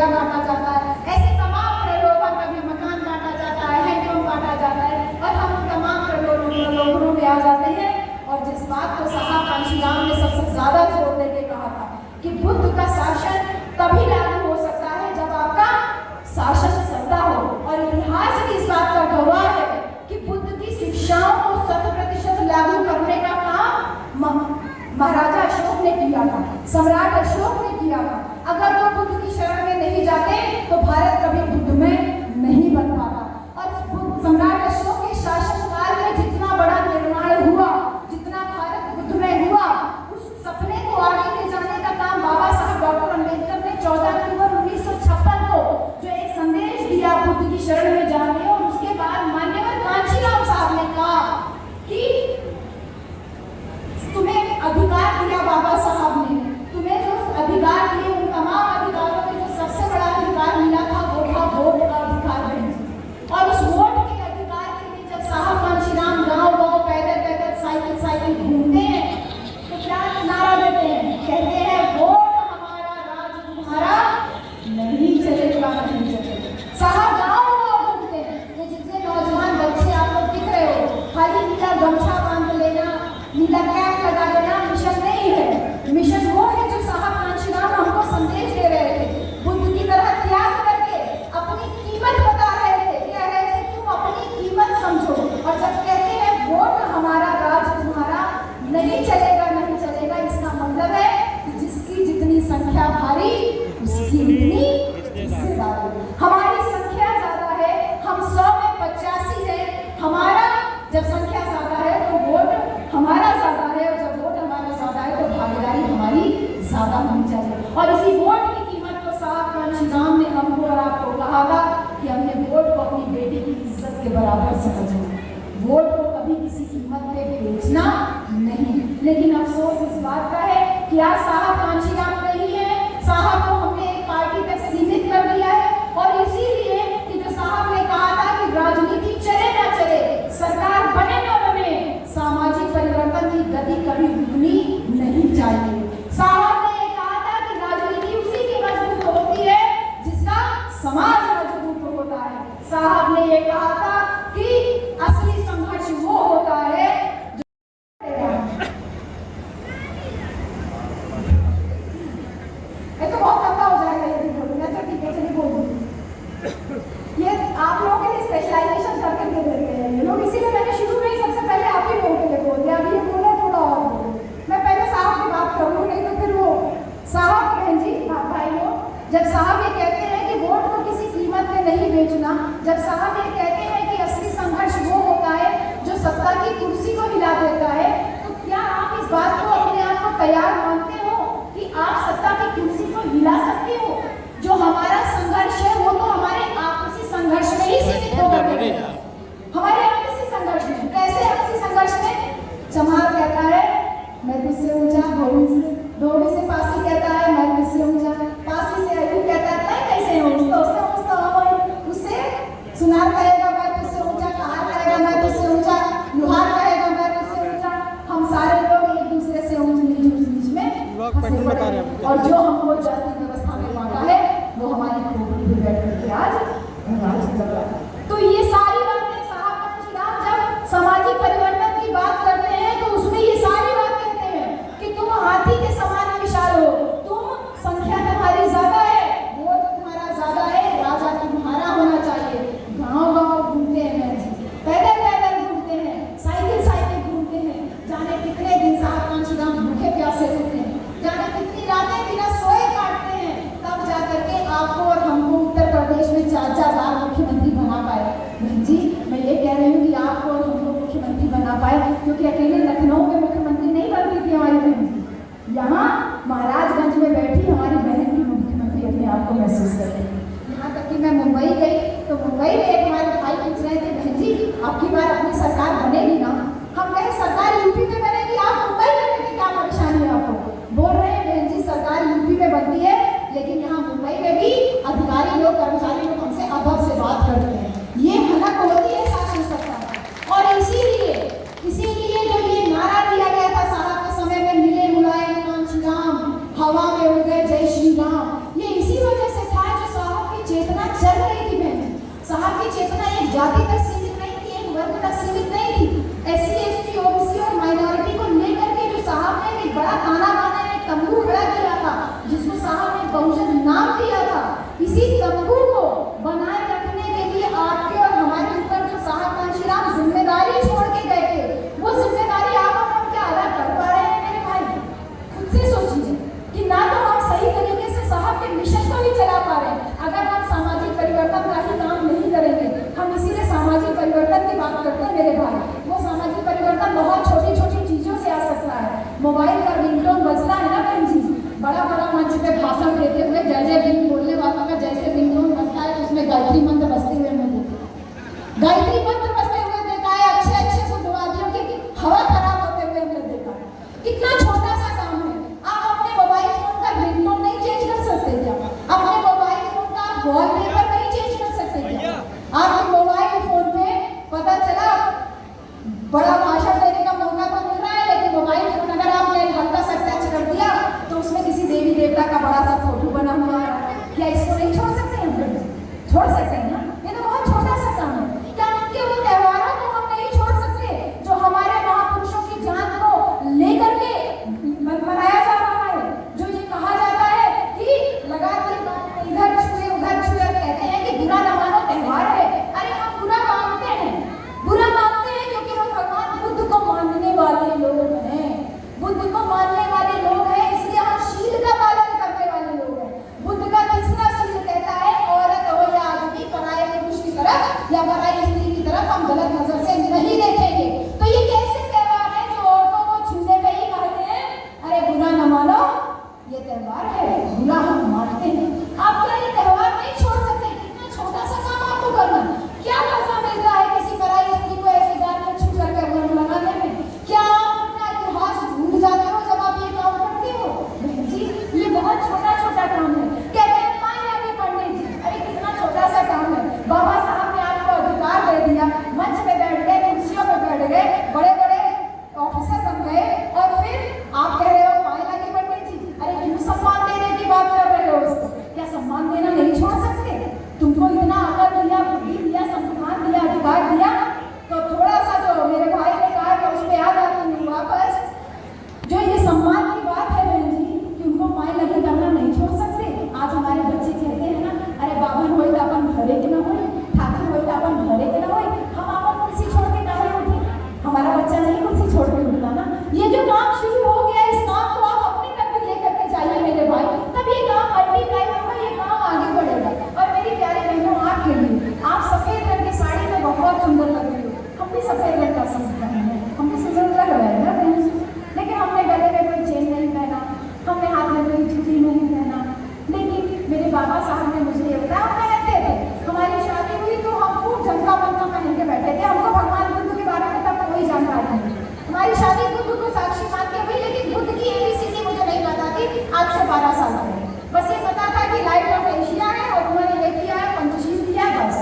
रुपया बांटा जाता है, ऐसे तमाम प्रलोभन, कभी मकान बांटा जाता है, हैंडपंप बांटा जाता है, और हम उन तमाम प्रलोभनों में आ जाते हैं। और जिस बात को साहब कांशीराम ने सबसे ज्यादा जोर देके कहा था कि बुद्ध का शासन तभी लागू हो सकता है जब आपका शासन सत्ता हो, और इतिहास भी इस बात का गवाह है कि बुद्ध की शिक्षाओं को 100% लागू करने का काम महाराजा अशोक ने किया था, सम्राट अशोक ने किया था। अगर वो बुद्ध की शरण में नहीं जाते तो भारत कभी बुद्धमय नहीं बन पाता। और सम्राट अशोक के शासन काल में जितना बड़ा निर्माण हुआ, जितना भारत बुद्धमय हुआ, उस सपने को आगे ले जाने का काम बाबा साहब डॉक्टर अम्बेडकर ने 14 अक्टूबर 1956 को जो एक संदेश दिया बुद्ध की शरण में जाने, और उसके बाद मान्यवर कांशीराम साहब ने कहा कि तुम्हें अधिकार दिया बाबा साहब ने, तुम्हें जो अधिकार दिए उन तमाम अधिकारों में जो सबसे बड़ा अधिकार मिला था वो था वोट का अधिकार बहन। और उस वोट के अधिकार के लिए जब साहब कांशीराम गांव-गांव पैदल साइकिल घूमते हैं तो क्या नारा देते हैं? कहते हैं वोट हमारा, राज तुम्हारा, नहीं चलेगा नहीं चलेगा। साहब गांव-गांव घूमते हैं। ये जितने नौजवान बच्चे आप लोग दिख रहे हो, खाली नीला गमछा बांध लेना, नीला कैप लगा देना मिशन नहीं है। मिशन वो है जो साहब कांशीराम हमको संदेश दे रहे थे, बुद्ध की तरह त्याग करके अपनी कीमत बता रहे थे, कह रहे थे तुम अपनी कीमत समझो। और जब कहते हैं वोट हमारा, राज तुम्हारा, नहीं चलेगा नहीं चलेगा, इसका मतलब है कि जिसकी जितनी संख्या भारी उसकी उतनी जिम्मेदारी। हमारी संख्या ज्यादा है, हम 100 में 85 है, हमारा जब संख्या ज्यादा है तो वोट हमारा ज्यादा है, और जब वोट हमारा ज्यादा है तो भागीदारी हमारी ज्यादा होनी चाहिए। और इसी वोट की कीमत को साहब कांशीराम ने हमको और आपको कहा था कि हमने वोट को अपनी बेटी की इज्जत के बराबर समझना, वोट को कभी किसी कीमत पे बेचना नहीं। लेकिन अफसोस इस बात का है कि आज साहब कांशीराम नहीं है, साहब को हमने एक पार्टी तक सीमित कर दिया है। और इसीलिए कि जो साहब ने कहा था कि राजनीति चले ना चले, सरकार बने ना बने, सामाजिक परिवर्तन की गति कभी रुकनी नहीं चाहिए। साहब ने कहा था कि राजनीति उसी की मजबूत होती है जिसका समाज मजबूत होता है। साहब ने ये कहा था कि असली संघर्ष वो होता है तो बहुत लंबा हो जाएगा ये बोलूंगा, तो ठीक है चलिए बोलूंगी। ये आप लोगों के लिए स्पेशलाइजेशन करके दे देते हैं ये लोग, इसीलिए मैंने शुरू में ही सबसे पहले आप ही लोगों के लिए बोल दिया। अभी ये बोले थोड़ा और बोलो, मैं पहले साहब की बात करूँ, नहीं तो फिर वो साहब बहन जी भाई लोग, जब साहब ये कहते हैं कि वोट को किसी कीमत में नहीं बेचना, जब साहब ये कहते हैं कि असली संघर्ष वो होता है जो सत्ता की कुर्सी को हिला देता है, तो क्या आप इस बात को अपने आप को तैयार मानते हो कि आप सत्ता की कुर्सी को हिला सकते हो? जो हमारा संघर्ष है वो तो हमारे आपसी संघर्ष में ही सीमित हो गए, हमारे आपसी संघर्ष में। कैसे आपसी संघर्ष में? चमार कहता है मैं तुझसे ऊंचा, दौड़ी से पासी कहता है मैं तुझसे ऊंचा, पासी से अय्यूब कहता है मैं कैसे हूँ, उससे सुनार कहेगा मैं तुझसे ऊंचा, कहार कहेगा मैं तुझसे ऊंचा, लुहार कहेगा मैं तुझसे ऊंचा। हम सारे लोग एक दूसरे से ऊंच नीच में फंसे पड़े हैं, और जो हमको जाति व्यवस्था में बांटा है वो हमारी खोपड़ी पे बैठ करके आज राज कर रहा है। तो ये सारी बातें साहब कांशीराम जब सामाजिक परिवर्तन की बात करते हैं तो उसमें ये सारी बात कहते हैं कि तुम हाथी के समान विशाल हो, तुम संख्या तुम्हारी ज्यादा है, वोट तुम्हारा ज्यादा है, राजा तुम्हारा होना चाहिए। गांव-गांव घूमते हैं, पैदल घूमते हैं, साइकिल घूमते हैं, जाने कितने दिन साहब कांशीराम भूखे प्यासे रहते हैं, जाने कितनी रातें बिना सोए काटते हैं, तब जाकर के आपको और हमको उत्तर प्रदेश में 4-4 बार मुख्यमंत्री बना पाए। बहन जी मैं ये कह रही हूँ कि आपको और हमको मुख्यमंत्री बना पाए क्योंकि अकेले लखनऊ में मुख्यमंत्री नहीं बनती थी हमारी बहन जी, यहाँ महाराजगंज में बैठी हमारी बहन भी मुख्यमंत्री अपने आप को महसूस करती है। यहाँ तक कि मैं मुंबई गई तो मुंबई में एक हमारे भाई पूछ रहे थे बहन जी आपकी बार अपनी सरकार बनेगी ना? हम कहे सरकार यूपी में बनेगी, आप मुंबई में रहने क्या परेशानी है आपको? बोल रहे हैं बहन जी सरकार यूपी में बनती है लेकिन यहाँ मुंबई में भी अधिकारी लोग कर्मचारी लोग हमसे अदब से बात करते हैं। ये हनक होती है शासन सत्ता। और इसीलिए जो जाति तक सीमित नहीं थी, एक वर्ग तक सीमित नहीं थी। SC, ST, OBC और माइनॉरिटी को लेकर के जो साहब ने एक बड़ा ताना बाना एक तंबू खड़ा किया था, जिसको साहब ने बहुजन नाम दिया था, इसी तंबू को बनाए रखने के लिए आपके और हमारे ऊपर जो साहब कांशीराम जिम्मेदारी छोड़ के गए थे, वो जिम्मेदारी आप और हम क्या अदा कर पा रहे हैं मेरे भाई? खुद से सोचिए कि ना तो हम सही तरीके से साहब के मिशन को ही चला पा रहे हैं। अगर हम सामाजिक परिवर्तन का ही काम नहीं करेंगे, हम इसीलिए सामाजिक परिवर्तन की बात करते हैं मेरे भाई। वो सामाजिक परिवर्तन बहुत छोटी छोटी चीजों से आ सकता है। मोबाइल का रिंगटोन बजता है ना बहन जी, बड़ा बड़ा मंच पे भाषण देते हुए जय जय भीम बोलने वालों का जैसे रिंगटोन बजता है, उसमें गायत्री मंत्र बजते हुए मैं देखा, गायत्री मंत्र बजते हुए देखा है, अच्छे अच्छे बुद्धवादियों की हवा खराब होते हुए हमने देखा। कितना छोटा सा काम है। आप अपने मोबाइल फोन का रिंगटोन नहीं चेंज कर सकते क्या? अपने मोबाइल फोन का वॉलपेपर नहीं चेंज कर सकते क्या? आपके मोबाइल फोन में पता चला बड़ा भाषण देने का मौका तो मिल रहा है, लेकिन मोबाइल फोन अगर आपने हल्का सा टच कर दिया तो उसमें किसी देवी देवता का बड़ा सा फोटो बना हुआ है। क्या इसको नहीं छोड़ सकते हम? छोड़ सकते हैं ना? ये तो बहुत छोटा सा काम है। क्या उनके वो त्योहारों को हम नहीं छोड़ सकते जो हमारे महापुरुषों की जान को लेकर के मनाया जा रहा है? जो ये कहा जाता है कि लगा के इधर छुए उधर छुए, कहते हैं कि बुरा न मानो त्योहार है। अरे हम बुरा मानते हैं, बुरा मानते हैं क्योंकि हम भगवान बुद्ध को मानने वाले लोग हैं। बुद्ध को मानने वाले लोग हैं, इसलिए हम शील का पालन करने वाले लोग हैं। बुद्ध का तीसरा शील कहता है औरत हो या आदमी, पराये पुरुष की तरफ या पराई स्त्री की तरफ हम गलत नजर से नहीं देखेंगे। तो ये कैसे त्योहार है जो औरतों को छूने पे ही कहते हैं अरे बुरा न मानो, ये त्योहार है, बुरा हम मानते हैं। आप क्या ये त्योहार नहीं छोड़ सकते? कितना छोटा सा काम आपको करना, क्या मजा मिलता है किसी पराई स्त्री को ऐसे गाल में छू करके रंग लगाने में? क्या आप अपना इतिहास भूल जाते हो जब आप ये काम करते हो? बहन जी, ये बहुत छोटा छोटा काम है। कहते हैं माए आगे पढ़ने जी, अरे कितना छोटा सा काम है। बाबा साहब ने आपको अधिकार दे दिया, मंच पे बैठ गए, कुर्सियों पे बैठ गए, बड़े बड़े ऑफिसर बन गए, और फिर आप कह रहे हो माए आगे पढ़ने जी। अरे क्यों सम्मान देने की बात कर रहे हो उसको? क्या सम्मान देना नहीं छोड़ सकते? तुमको इतना अकल दिया, बुद्धि दिया, संविधान दिया, अधिकार दिया, तो थोड़ा सा जो मेरे भाई ने कहा कि उस पर याद आती हूँ वापस, जो ये सम्मान की बात है बहन जी कि उनको माए लगी करना नहीं छोड़ सकते। आज हमारे बच्चे कहते हैं ना, अरे बाबन होई तो अपन घरे के ना हो, ठाकुर होई तो अपन घरे के ना हो, हम अपन कुर्सी छोड़ के कहाँ उठे? हमारा बच्चा नहीं कुर्सी छोड़ के उठता ना। ये जो काम शुरू हो गया, इस काम को आप अपने तक भी लेकर के जाइए मेरे भाई, तब ये काम मल्टीप्लाई होगा, ये काम आगे बढ़ेगा। और मेरी प्यारी बहनों, आपके लिए आप सफेद रंग की साड़ी में बहुत सुंदर लग रही हो। हम भी सफेद रंग का सूट पहने हैं, हम भी सुंदर लग रहे हैं ना बहन जी, लेकिन हमने गले में कोई चेन नहीं पहना, हमने हाथ में कोई चूड़ी नहीं पहना। लेकिन मेरे बाबा साहब ने मुझे ये बताया, हम पहनते थे। हमारी शादी हुई तो हम खूब झमका बंका पहन के बैठे थे। हमको भगवान बुद्ध के बारे में तब कोई जानकारी नहीं। हमारी शादी बुद्ध को साक्षी मान के हुई, लेकिन बुद्ध की ABCD मुझे नहीं पता थी। आज से 12 साल पहले बस ये पता था कि लाइट ऑफ एशिया है और उन्होंने ये किया है, पंचशील दिया, बस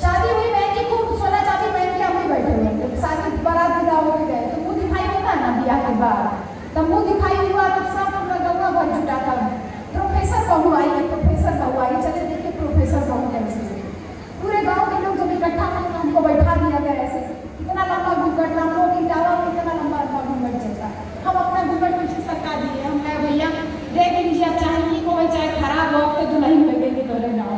शादी हुई। बहन जी खूब सोना चांदी पहन के हम भी बैठे हुए थे, शादी बारात विदा होके गए तो मुँह दिखाई होता है ना ब्याह के बाद, तब मुँह दिखाई हुआ तो सब अपना गंगा भर जुटा था। प्रोफेसर बहू आई, प्रोफेसर बहू आई, चले देखिए प्रोफेसर बहू कैसे। पूरे गाँव के लोग जब इकट्ठा हुए तो हमको बैठा दिया गया ऐसे, इतना लंबा घूंघट, लंबों की टावा में इतना लंबा लंबा घूंघट चलता। हम अपना घूंघट पीछे सरका दिए। हम कहे भैया देख लीजिए, आप चाहे ठीक हो चाहे खराब हो, तो दुल्हन हो गई तोरे गाँव।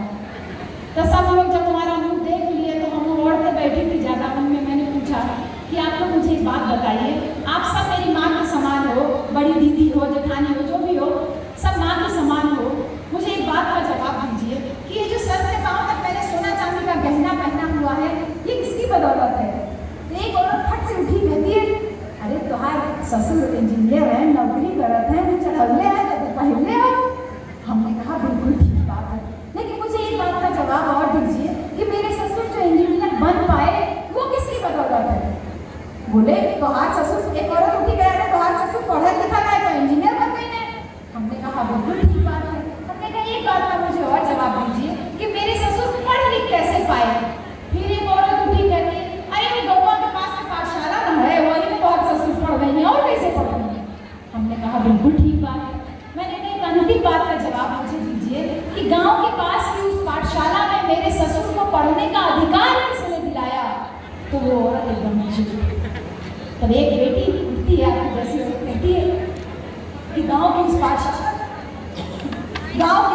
तो सब लोग जब हमारा मुँह देख लिए तो हम ओढ़ते बैठे थे ज़्यादा मन में। मैंने पूछा कि आप लोग मुझे एक बात बताइए, आप सब मेरी माँ के समान हो, बड़ी दीदी हो, जेठानी हो, जो भी हो, सब माँ के समान हो, मुझे एक बात का जवाब दीजिए कि ये जो सर से पाँव तक मैंने सोना चांदी का गहना पहना हुआ है, ये किसकी बदौलत है? एक औरत फट से उठी कहती है, अरे तुम्हारे ससुर इंजीनियर है, नौकरी करत है, वो चढ़ले है तो पहले हो। हमने कहा बिल्कुल ठीक बात है, लेकिन मुझे एक बात का जवाब और दीजिए कि मेरे ससुर जो इंजीनियर बन पाए वो किसकी बदौलत है? बोले तोहार ससुर, एक औरत उठी गया है, तोहार ससुर पढ़ा लिखा है तो इंजीनियर बन गई है। हमने कहा बिल्कुल ठीक बात है। हमने कहा एक बात का मुझे और जवाब दीजिए कि मेरे ससुर पढ़ लिख कैसे पाए? फिर एक औरत उठी कहती, अरे वो गौवा के पास में पाठशाला न है, वही में बहुत ससुर पढ़ गई है, और कैसे पढ़ गई है? हमने कहा बिल्कुल ठीक बात है। मैंने कहा एक अंतिम बात का जवाब मुझे दीजिए कि गांव के पास की उस पाठशाला में मेरे ससुर को पढ़ने का अधिकार किसने दिया? तब एक बेटी उठती है आपकी जैसी और कहती है कि गांव की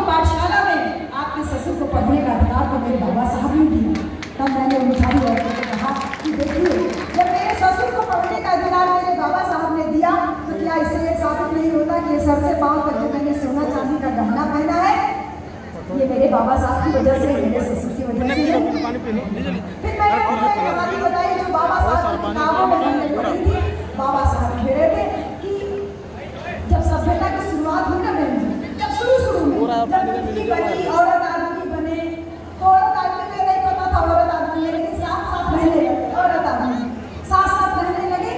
पाठशाला में आपके ससुर को पढ़ने का अधिकार तो मेरे बाबा साहब ने दिया। तब मैंने उन सारी औरतों को कहा कि देखिए, जब मेरे ससुर को पढ़ने का अधिकार मेरे बाबा साहब ने दिया तो क्या इससे ये साबित नहीं होता कि सर से पांव तक जो मैंने सोना चांदी का गहना पहना है ये मेरे बाबा साहब की वजह से, मेरे ससुर की वजह से। फिर मैंने उनको एक कहानी बताई जो बाबा साहब की किताबों में हमने पढ़ी थी। बाबा साहब कह रहे थे कि जब सभ्यता की शुरुआत हुई ना बहन जी, जब शुरू में जब लड़की बनी, औरत आदमी बने, तो औरत आदमी को नहीं पता था औरत आदमी है, लेकिन साथ रहने लगे, औरत आदमी साथ रहने लगे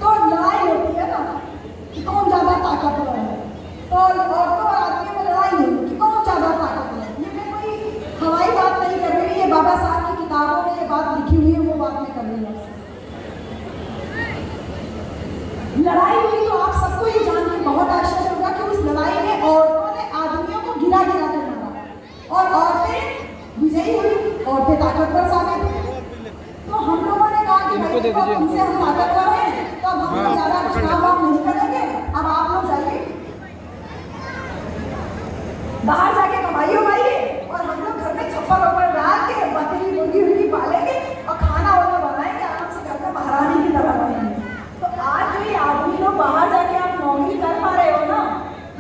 तो लड़ाई होती है ना कि कौन ज्यादा ताकतवर है। तो औरतों और आदमियों में लड़ाई होती है कि कौन ज्यादा ताकतवर है। ये मैं कोई हवाई बात नहीं कर रही, ये बाबा साहब की किताबों में ये बात लिखी हुई है, वो बात मैं कर रही हूँ। लड़ाई हुई तो आप सबको ये जान के बहुत आश्चर्य होगा कि उस लड़ाई में औरतों ने आदमियों को गिरा कर मारा और औरतें विजयी हुई, औरतें ताकतवर साबित हुई। तो हम लोगों ने कहा कि भाई देखो, तुमसे हम ताकतवर हैं तो अब हम ज्यादा कुछ काम वाम नहीं करेंगे, अब आप लोग जाइए बाहर जाके कमाइए और हम लोग घर में छप्पर वप्पर डाल के बकरी मुर्गी उर्गी पालेंगे और खाना वाना बनाएंगे, आराम से घर में महारानी की तरह रहेंगे। तो आज जो ये आदमी लोग बाहर जाके आप नौकरी कर पा रहे हो ना,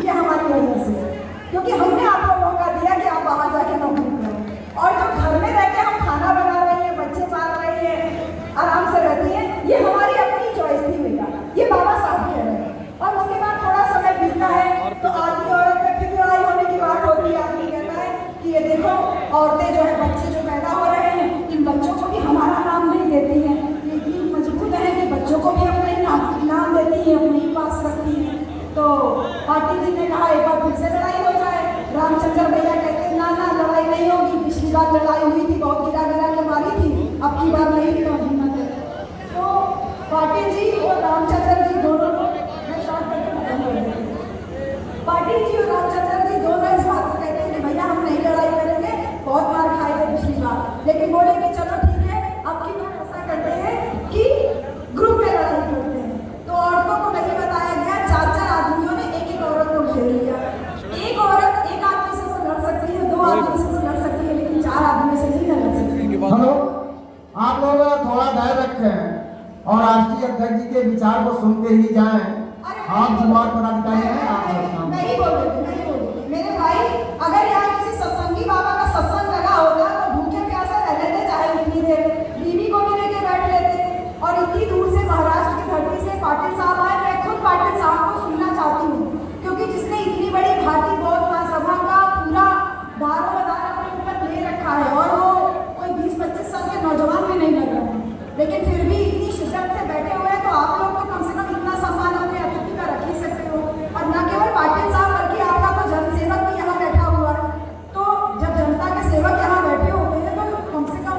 ये हमारी वजह से, क्योंकि हमने आपको मौका दिया कि आप बाहर जाके नौकरी करो। और जो घर में रह के हम खाना बना रहे हैं, बच्चे पाल रहे हैं, आराम से रहती हैं, ये हमारी अपनी चॉइस थी बेटा, ये बाबा साहब कह रहे हैं। और उसके बाद थोड़ा समय बीतता है तो आदमी औरत में फिर लड़ाई होने की बात होती है। आदमी कहता है कि ये देखो, औरतें जो है बच्चे जो पैदा हो रहे हैं, इन बच्चों को भी हमारा नाम नहीं देती हैं, ये इतनी मजबूत है कि बच्चों को भी अपना नाम देती है, अपने पास रखती है। तो पाटिल जी ने कहा एक बार फिर से लड़ाई हो जाए। रामचंद्र भैया कहते हैं ना लड़ाई नहीं होगी, पिछली बार लड़ाई हुई थी, बहुत गिरा के मारी थी, अब की बार नहीं तो हिम्मत है। तो पाटिल जी और रामचंद्र जी दोनों को मैं शॉर्ट करके खत्म कर देती हूँ। पाटिल जी और रामचंद्र जी दोनों इस बात को कहते हैं कि भैया हम नहीं लड़ाई करेंगे, बहुत मार खाए थे पिछली बार, लेकिन बोले कि चलो ठीक है, अब की बार ऐसा करते हैं कि ग्रुप में लड़ाई करते हैं। तो औरतों को नहीं बताया गया, 4 आदमियों ने एक औरत को घेर लिया। एक औरत एक आदमी से लड़ सकती है, 2 आदमी से लड़ सकती है, लेकिन 4 आदमी से नहीं लड़ सकती। हेलो, आप लोग थोड़ा धैर्य रखें और राष्ट्रीय अध्यक्ष जी के विचार को सुनते ही जाएं। आप जुबान पदाधिकारी हैं, आप नहीं बोलोगे। मेरे भाई, अगर यहाँ किसी सत्संगी बाबा का सत्संग लगा होता तो भूखे प्यासे रह लेते, चाहे इतनी देर, बीवी को भी लेके बैठ लेते। और इतनी दूर से महाराष्ट्र की धरती से पाटिल साहब आए, मैं खुद पाटिल साहब को सुनना चाहती हूँ, क्योंकि जिसने इतनी बड़ी भारतीय बौद्ध महासभा का पूरा दारोमदार अपने ऊपर ले रखा है, और वो कोई 20-25 साल के नौजवान भी नहीं लग रहे हैं, लेकिन फिर भी इतनी शिद्दत से बैठे हुए हैं, तो आप लोग तो कम से कम इतना सम्मान अपने अतिथि का रख ही सकते हो। और न केवल पाटिल साहब बल्कि आपका तो जनसेवक भी यहाँ बैठा हुआ है। तो जब जनता के सेवक यहाँ बैठे होते हैं तो कम से कम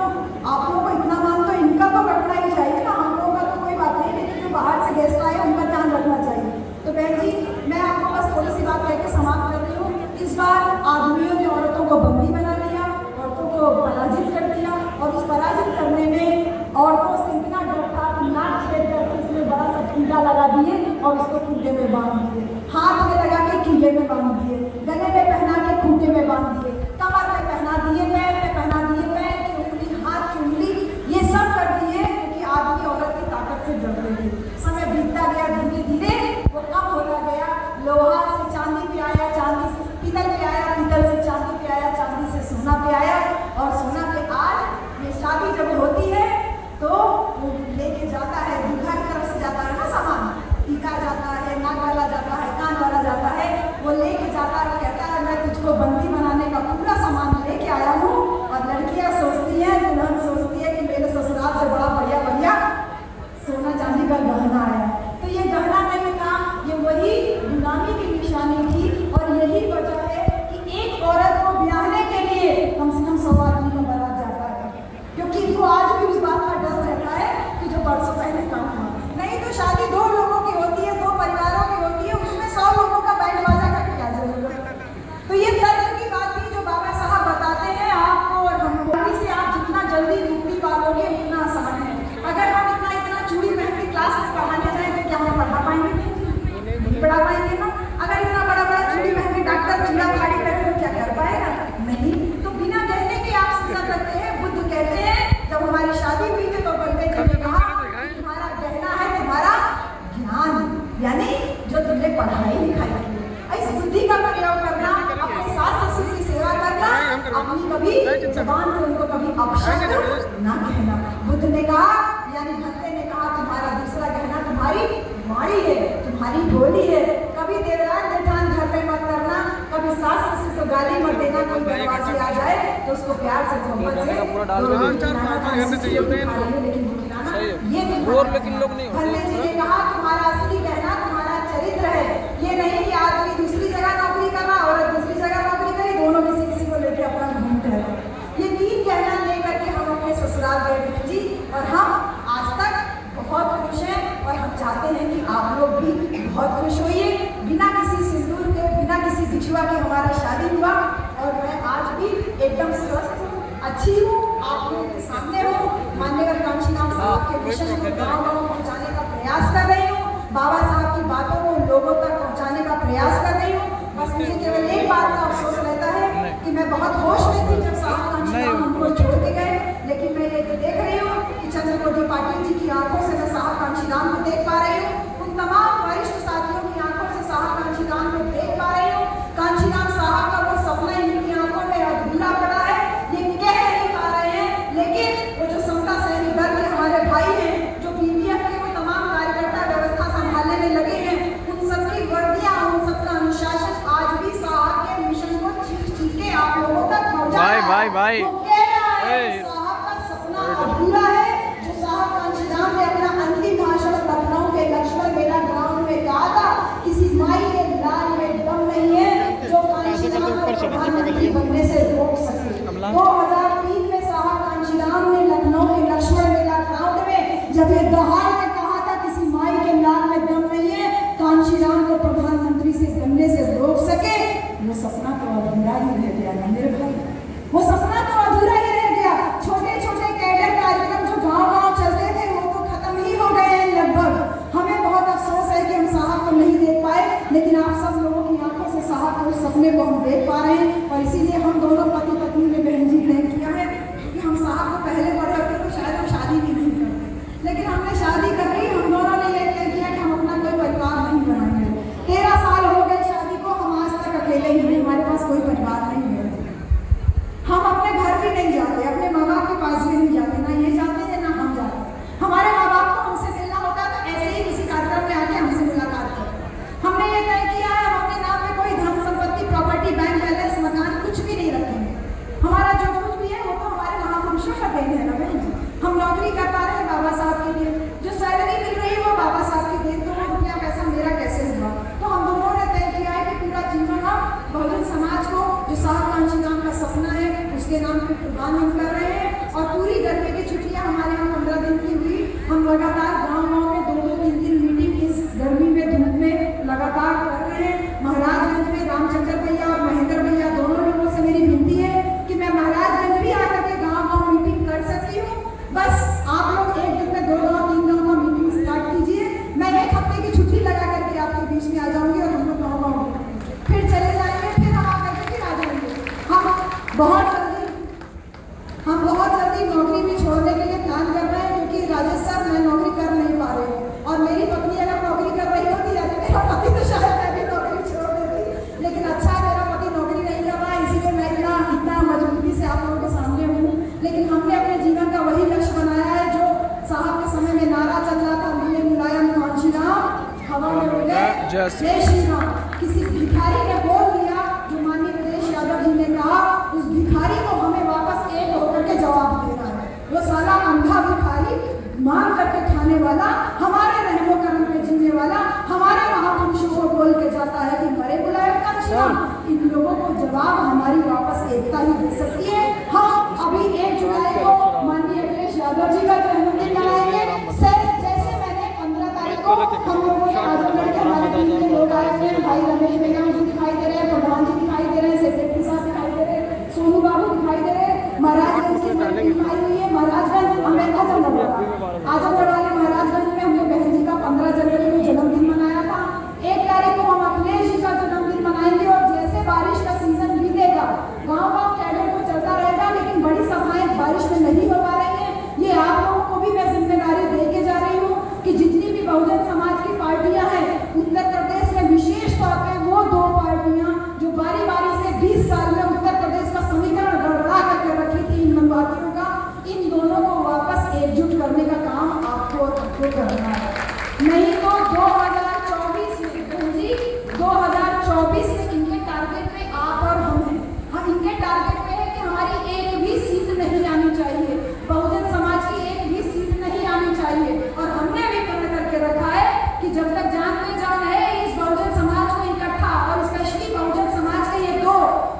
आप लोगों को इतना मान तो इनका तो रखना ही चाहिए ना। हम लोगों का तो कोई बात नहीं, लेकिन जो बाहर से गेस्ट आए उनका ध्यान रखना चाहिए। तो बहन जी, मैं आपको बस थोड़ी सी बात कह के समाप्त कर रही हूँ। इस बार आदमियों ने औरतों को बंदी बना लिया, औरतों को पराजित कर दिया, और उस पराजित करने में औरतों से इतना डर था कि नाक छेद करके उसमें बड़ा सा कीड़ा लगा दिए और उसको खूंटे में बांध दिए, हाथ में लगा के कीड़े में बांध दिए, गले में पहना के खूंटे में बांध दिए, कमर में पहना दिए, पैर में पहना दिए, पैर की उंगली, हाथ की उंगली, ये सब कर दिए, क्योंकि आदमी औरत की ताकत से डरते थे। समय बीतता गया, धीरे धीरे वो कम होता गया। लोहा से चांदी पे आया, चांदी से पीतल पे आया, पीतल से चांदी पे आया, चांदी से सोना पे आया, और सोना पे आज ये शादी जब होती है तो वो लेके जाता है, दूल्हा की तरफ से जाता है ना सामान, टीका जाता है, नाक वाला जाता है, कान वाला जाता है, वो लेके जाता है, कहता है मैं तुझको बंदी बनाने का तुम्हारी वाणी है, तुम्हारी बोली है। कभी देवराज जेठान घर में मत करना, कभी सास ससुर को गाली मत देना। कोई दरवाजे आ जाए तो उसको प्यार से मोहब्बत से लेकिन ये लेकिन लोग नहीं होते। जी ने कहा तुम्हारा असली कहना तुम्हारा चरित्र है। ये नहीं कि आदमी दूसरी जगह नौकरी कर रहा, औरत दूसरी जगह नौकरी करे, दोनों किसी को लेके अपना घूमते हैं। ये 3 कहना लेकर के हम अपने ससुराल गए जी, और हम आज तक बहुत खुश हैं और हम चाहते हैं कि आप लोग भी बहुत खुश होइए। बिना किसी सिंदूर के, बिना किसी बिछुआ के हमारा शादी हुआ और मैं आज भी एकदम स्वस्थ हूँ, अच्छी हूँ, आप लोगों के सामने हूँ। मान्यवर कांशीराम साहब के मिशन को गाँव-गाँव पहुँचाने का प्रयास कर रही हूँ, बाबा साहब की बातों को लोगों तक पहुँचाने का प्रयास कर रही हूँ। बस मुझे केवल एक बात का अफसोस रहता है कि मैं बहुत होश में थी जब साहब कांशीराम हमको छोड़ के गए, लेकिन मैं ये देख रही हूँ कि चंद्रकोटि पाटिल जी की आंखों से मैं साहब कांशीराम को देख पा रही हूँ, उन तमाम वरिष्ठ साथियों की आंखों से साहब कांशीराम को देख पा रही हूँ। कांशीराम साहब का वो सपना इनकी आंखों में अधूरा पड़ा है, ये कह नहीं पा रहे हैं, लेकिन वो जो समता सैनिक दल के हमारे भाई हैं, जो पीडीएफ के वो तमाम कार्यकर्ता व्यवस्था संभालने में लगे हैं, उन सबकी वर्दियां, उन सबका अनुशासन आज भी साहब के मिशन को चीख के आप लोगों तक पहुंचा भाई वो कह रहा है साहब का सपना अधूरा है। जो साहब कांशीराम ने अपना अंतिम भाषण लखनऊ के लक्ष्मण मेला ग्राउंड में कहा था, किसी माई के लाल में दम नहीं है जो कांशीराम को प्रधानमंत्री बनने से रोक सके। 2003 में साहब कांशीराम ने लखनऊ के लक्ष्मण मेला ग्राउंड में जब ये दहाड़ के कहा था किसी माई के लाल में दम नहीं है कांशीराम को प्रधानमंत्री से बनने से रोक सके, वो सपना तो अधूरा ही रह गया ना मेरे भाई, वो सपना तो अधूरा ही रह गया। छोटे छोटे कैडर कार्यक्रम जो गांव-गांव चलते थे वो तो खत्म ही हो गए हैं लगभग। हमें बहुत अफसोस है कि हम साहब को नहीं देख पाए, लेकिन आप सब लोगों की आंखों से साहब के उस सपने को हम देख पा रहे हैं और इसीलिए हम दोनों पति पत्नी ने बहन जी तय किया है कि हम साहब को पहले बड़े होते तो शायद हम शादी भी नहीं करते, लेकिन हमने शादी कर ली। हम दोनों ने ये तय किया कि हम अपना कोई परिवार नहीं बनाएंगे। 13 साल हो गए शादी को, हम आज तक अकेले ही हैं, हमारे पास कोई परिवार नहीं है। हम अपने घर भी नहीं जाते, अपने माँ बाप के पास भी नहीं जाते, ना ये जाते हैं ना हम जाते। हमारे माँ बाप को हमसे मिलना होता तो ऐसे ही किसी कार्यक्रम में आके हमसे मुलाकात करते। हमने ये तय किया है हम अपने नाम में कोई धन संपत्ति, प्रॉपर्टी, बैंक बैलेंस, मकान कुछ भी नहीं रखेंगे। हमारा जो कुछ भी है वो तो हमारे महापुरुषों का देन है ना बहन जी। हम नौकरी कर पा रहे हैं बाबा साहब के लिए, जो सैलरी मिल रही है वो बाबा साहब की देन, तो वो रुपया पैसा मेरा कैसे हुआ। तो हम दोनों ने तय किया है कि पूरा जीवन हम बहुजन समाज को जो साहब कांशीराम का सपना है उसके नाम पे कुर्बान हम कर रहे हैं। और पूरी गर्मी की छुट्टियां हमारे यहाँ 15 दिन की हुई, हम लगातार गाँव-गाँव में 2-2, 3-3 मीटिंग इस गर्मी में धूप में लगातार कर रहे हैं। महाराजगंज में रामचंद्र भैया और महेंद्र भैया दोनों लोगों से मेरी विनती है कि मैं महाराजगंज भी आकर के गाँव-गाँव मीटिंग कर सकती हूँ। बस आप लोग एक दिन में 2 गाँव 3 गाँव का मीटिंग स्टार्ट कीजिए, मैं 1 हफ्ते की छुट्टी लगा करके आपके बीच में आ जाऊंगी और हम लोग गाँव-गाँव फिर चले जाएंगे, फिर हम आकर के फिर आ जाएंगे। हम बहुत जल्दी नौकरी भी छोड़ने के लिए प्लान कर रहे हैं, क्योंकि राजेश सर मैं नौकरी कर नहीं पा रही हूँ और मेरी पत्नी अगर नौकरी कर रही होती है तो मेरा पति तो शायद मैं भी नौकरी छोड़ देती, लेकिन अच्छा मेरा पति नौकरी नहीं कर रहा है, इसीलिए मैं इतना मजबूती से आप लोगों के सामने हूँ। लेकिन हमने अपने जीवन का वही लक्ष्य बनाया है जो साहब के समय में नारा चल रहा था, मिले मुलायम कांशीराम हवा में उड़े जय श्री राम। किसी भिखारी ने बोल दिया जो माननीय प्रदेश यादव जी ने कहा, उस भिखारी को हमें वापस एक होकर के जवाब देना है। वो साला अंधा भिखारी मांग करके खाने वाला, हमारे रहमो करम पे जीने वाला, हमारे महापुरुषों को बोल के जाता है कि मरे मुलायम कांशीराम। इन लोगों को जवाब हमारी वापस एकता ही दे सकती है। हम अभी 1 जुलाई को माननीय अखिलेश यादव जी का जन्मदिन मनाएंगे। जैसे मैंने 15 तारीख को हम लोगों ने आजमगढ़ के हमारे टीम के लोग आए थे, भाई रमेश बेगम जी दिखाई दे रहे हैं, प्रधान जी दिखाई दे रहे हैं, सेक्रेटरी साहब दिखाई दे रहे हैं, सोनू बाबू दिखाई दे रहे हैं, महाराजगंज की टीम आई हुई है। महाराजगंज हमें आजमगढ़ वाले महाराजगंज में हमने बहन जी का 15 जनवरी को जन्मदिन मनाया था। 1 तारीख को हम अखिलेश जी का जन्मदिन मनाएंगे और जैसे बारिश का सीजन बीतेगा गाँव-गाँव कैडर को चलता रहेगा, लेकिन बड़ी सभाएं बारिश में नहीं हो पा रही है। ये आप लोगों को भी मैं जिम्मेदारी दे के जा रही हूँ कि जितनी भी बहुजन समाज की पार्टियां हैं उत्तर प्रदेश में, विशेष तौर पे वो 2 पार्टियां जो बारी-बारी से 20 साल में उत्तर प्रदेश का समीकरण गड़बड़ा करके रखी थी इन मनवादियों का, इन दोनों को वापस एकजुट करने का काम आपको और हमको करना है। नहीं तो 2024 में बहन जी 2024 में इनके टारगेट पे आप और हम हैं। हम इनके टारगेट पे है कि हमारी एक भी सीट नहीं आनी चाहिए, बहुजन समाज की एक भी सीट नहीं आनी चाहिए। और हमने भी तय करके रखा है कि जब तक जान में जान है इस बहुजन समाज को इकट्ठा, और स्पेशली बहुजन समाज के ये दो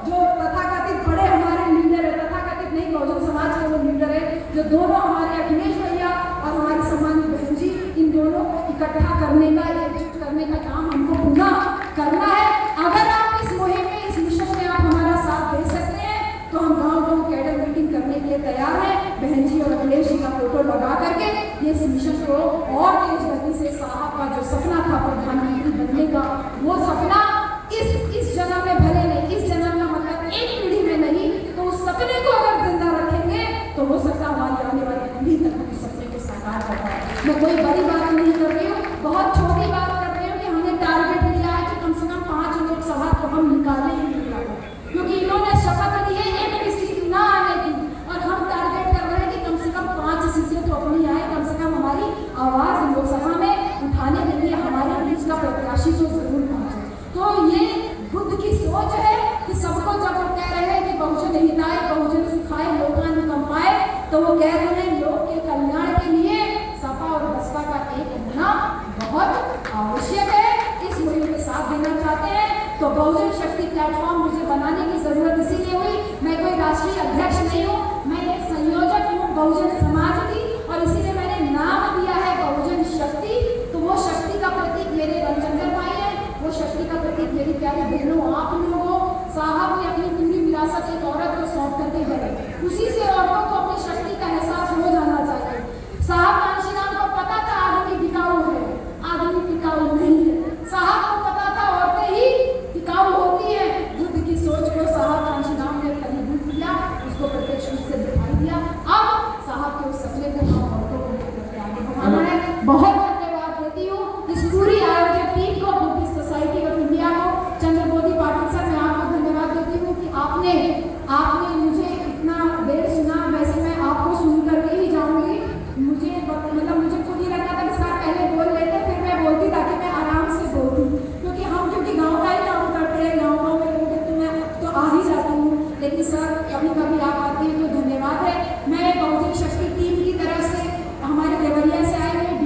जो तथाकथित बड़े हमारे लीडर है, तथाकथित नहीं बहुजन समाज के वो लीडर है, जो दोनों हमारे अखिलेश भैया और हमारी सम्मानित बहन जी, इन दोनों को इकट्ठा करने का, एकजुट करने का काम हमको पूरा करना है। अगर आप इस मुहिम में, इस मिशन में आप हमारा साथ दे सकते हैं तो हम गांव-गांव कैडर मीटिंग करने के लिए तैयार हैं। बहन जी और अखिलेश जी का फोटो लगा करके ये मिशन को और तेज गति से साहब का जो सपना था प्रधानमंत्री बनने का, वो सपना इस जन्म में भले नहीं, इस जन्म का मतलब एक पीढ़ी में नहीं, तो उस सपने को अगर जिंदा रखेंगे तो हो सकता हमारी आने वाली पीढ़ी तक उस सपने को साकार कर पाए। मैं कोई बड़ी बात नहीं कर रही हूँ, बहुत छोटी बात कर रही हूँ कि हमने टारगेट लिया है कि कम से कम 5 लोकसभा को हम निकाले ही निकाले, क्योंकि इन्होंने शपथ ली है एक भी सीट ना आने की, और हम टारगेट कर रहे हैं कि कम से कम 5 सीटें तो अपनी आए, कम से कम हमारी आवाज लोकसभा में उठाने के लिए हमारे बीच का प्रत्याशी को जरूर पहुंचे। तो ये बुद्ध की सोच है कि सबको जब वो कह रहे हैं कि बहुजन हिताय बहुजन सुखाय लोकान कमाए, तो वो कह रहे हैं लोक के कल्याण के लिए सपा और बसपा का एक होना बहुत आवश्यक है। इस मुहिम में साथ देना चाहते हैं तो बहुजन शक्ति प्लेटफॉर्म मुझे बनाने की जरूरत इसीलिए हुई। मैं कोई राष्ट्रीय अध्यक्ष नहीं हूँ, मैं एक संयोजक हूँ बहुजन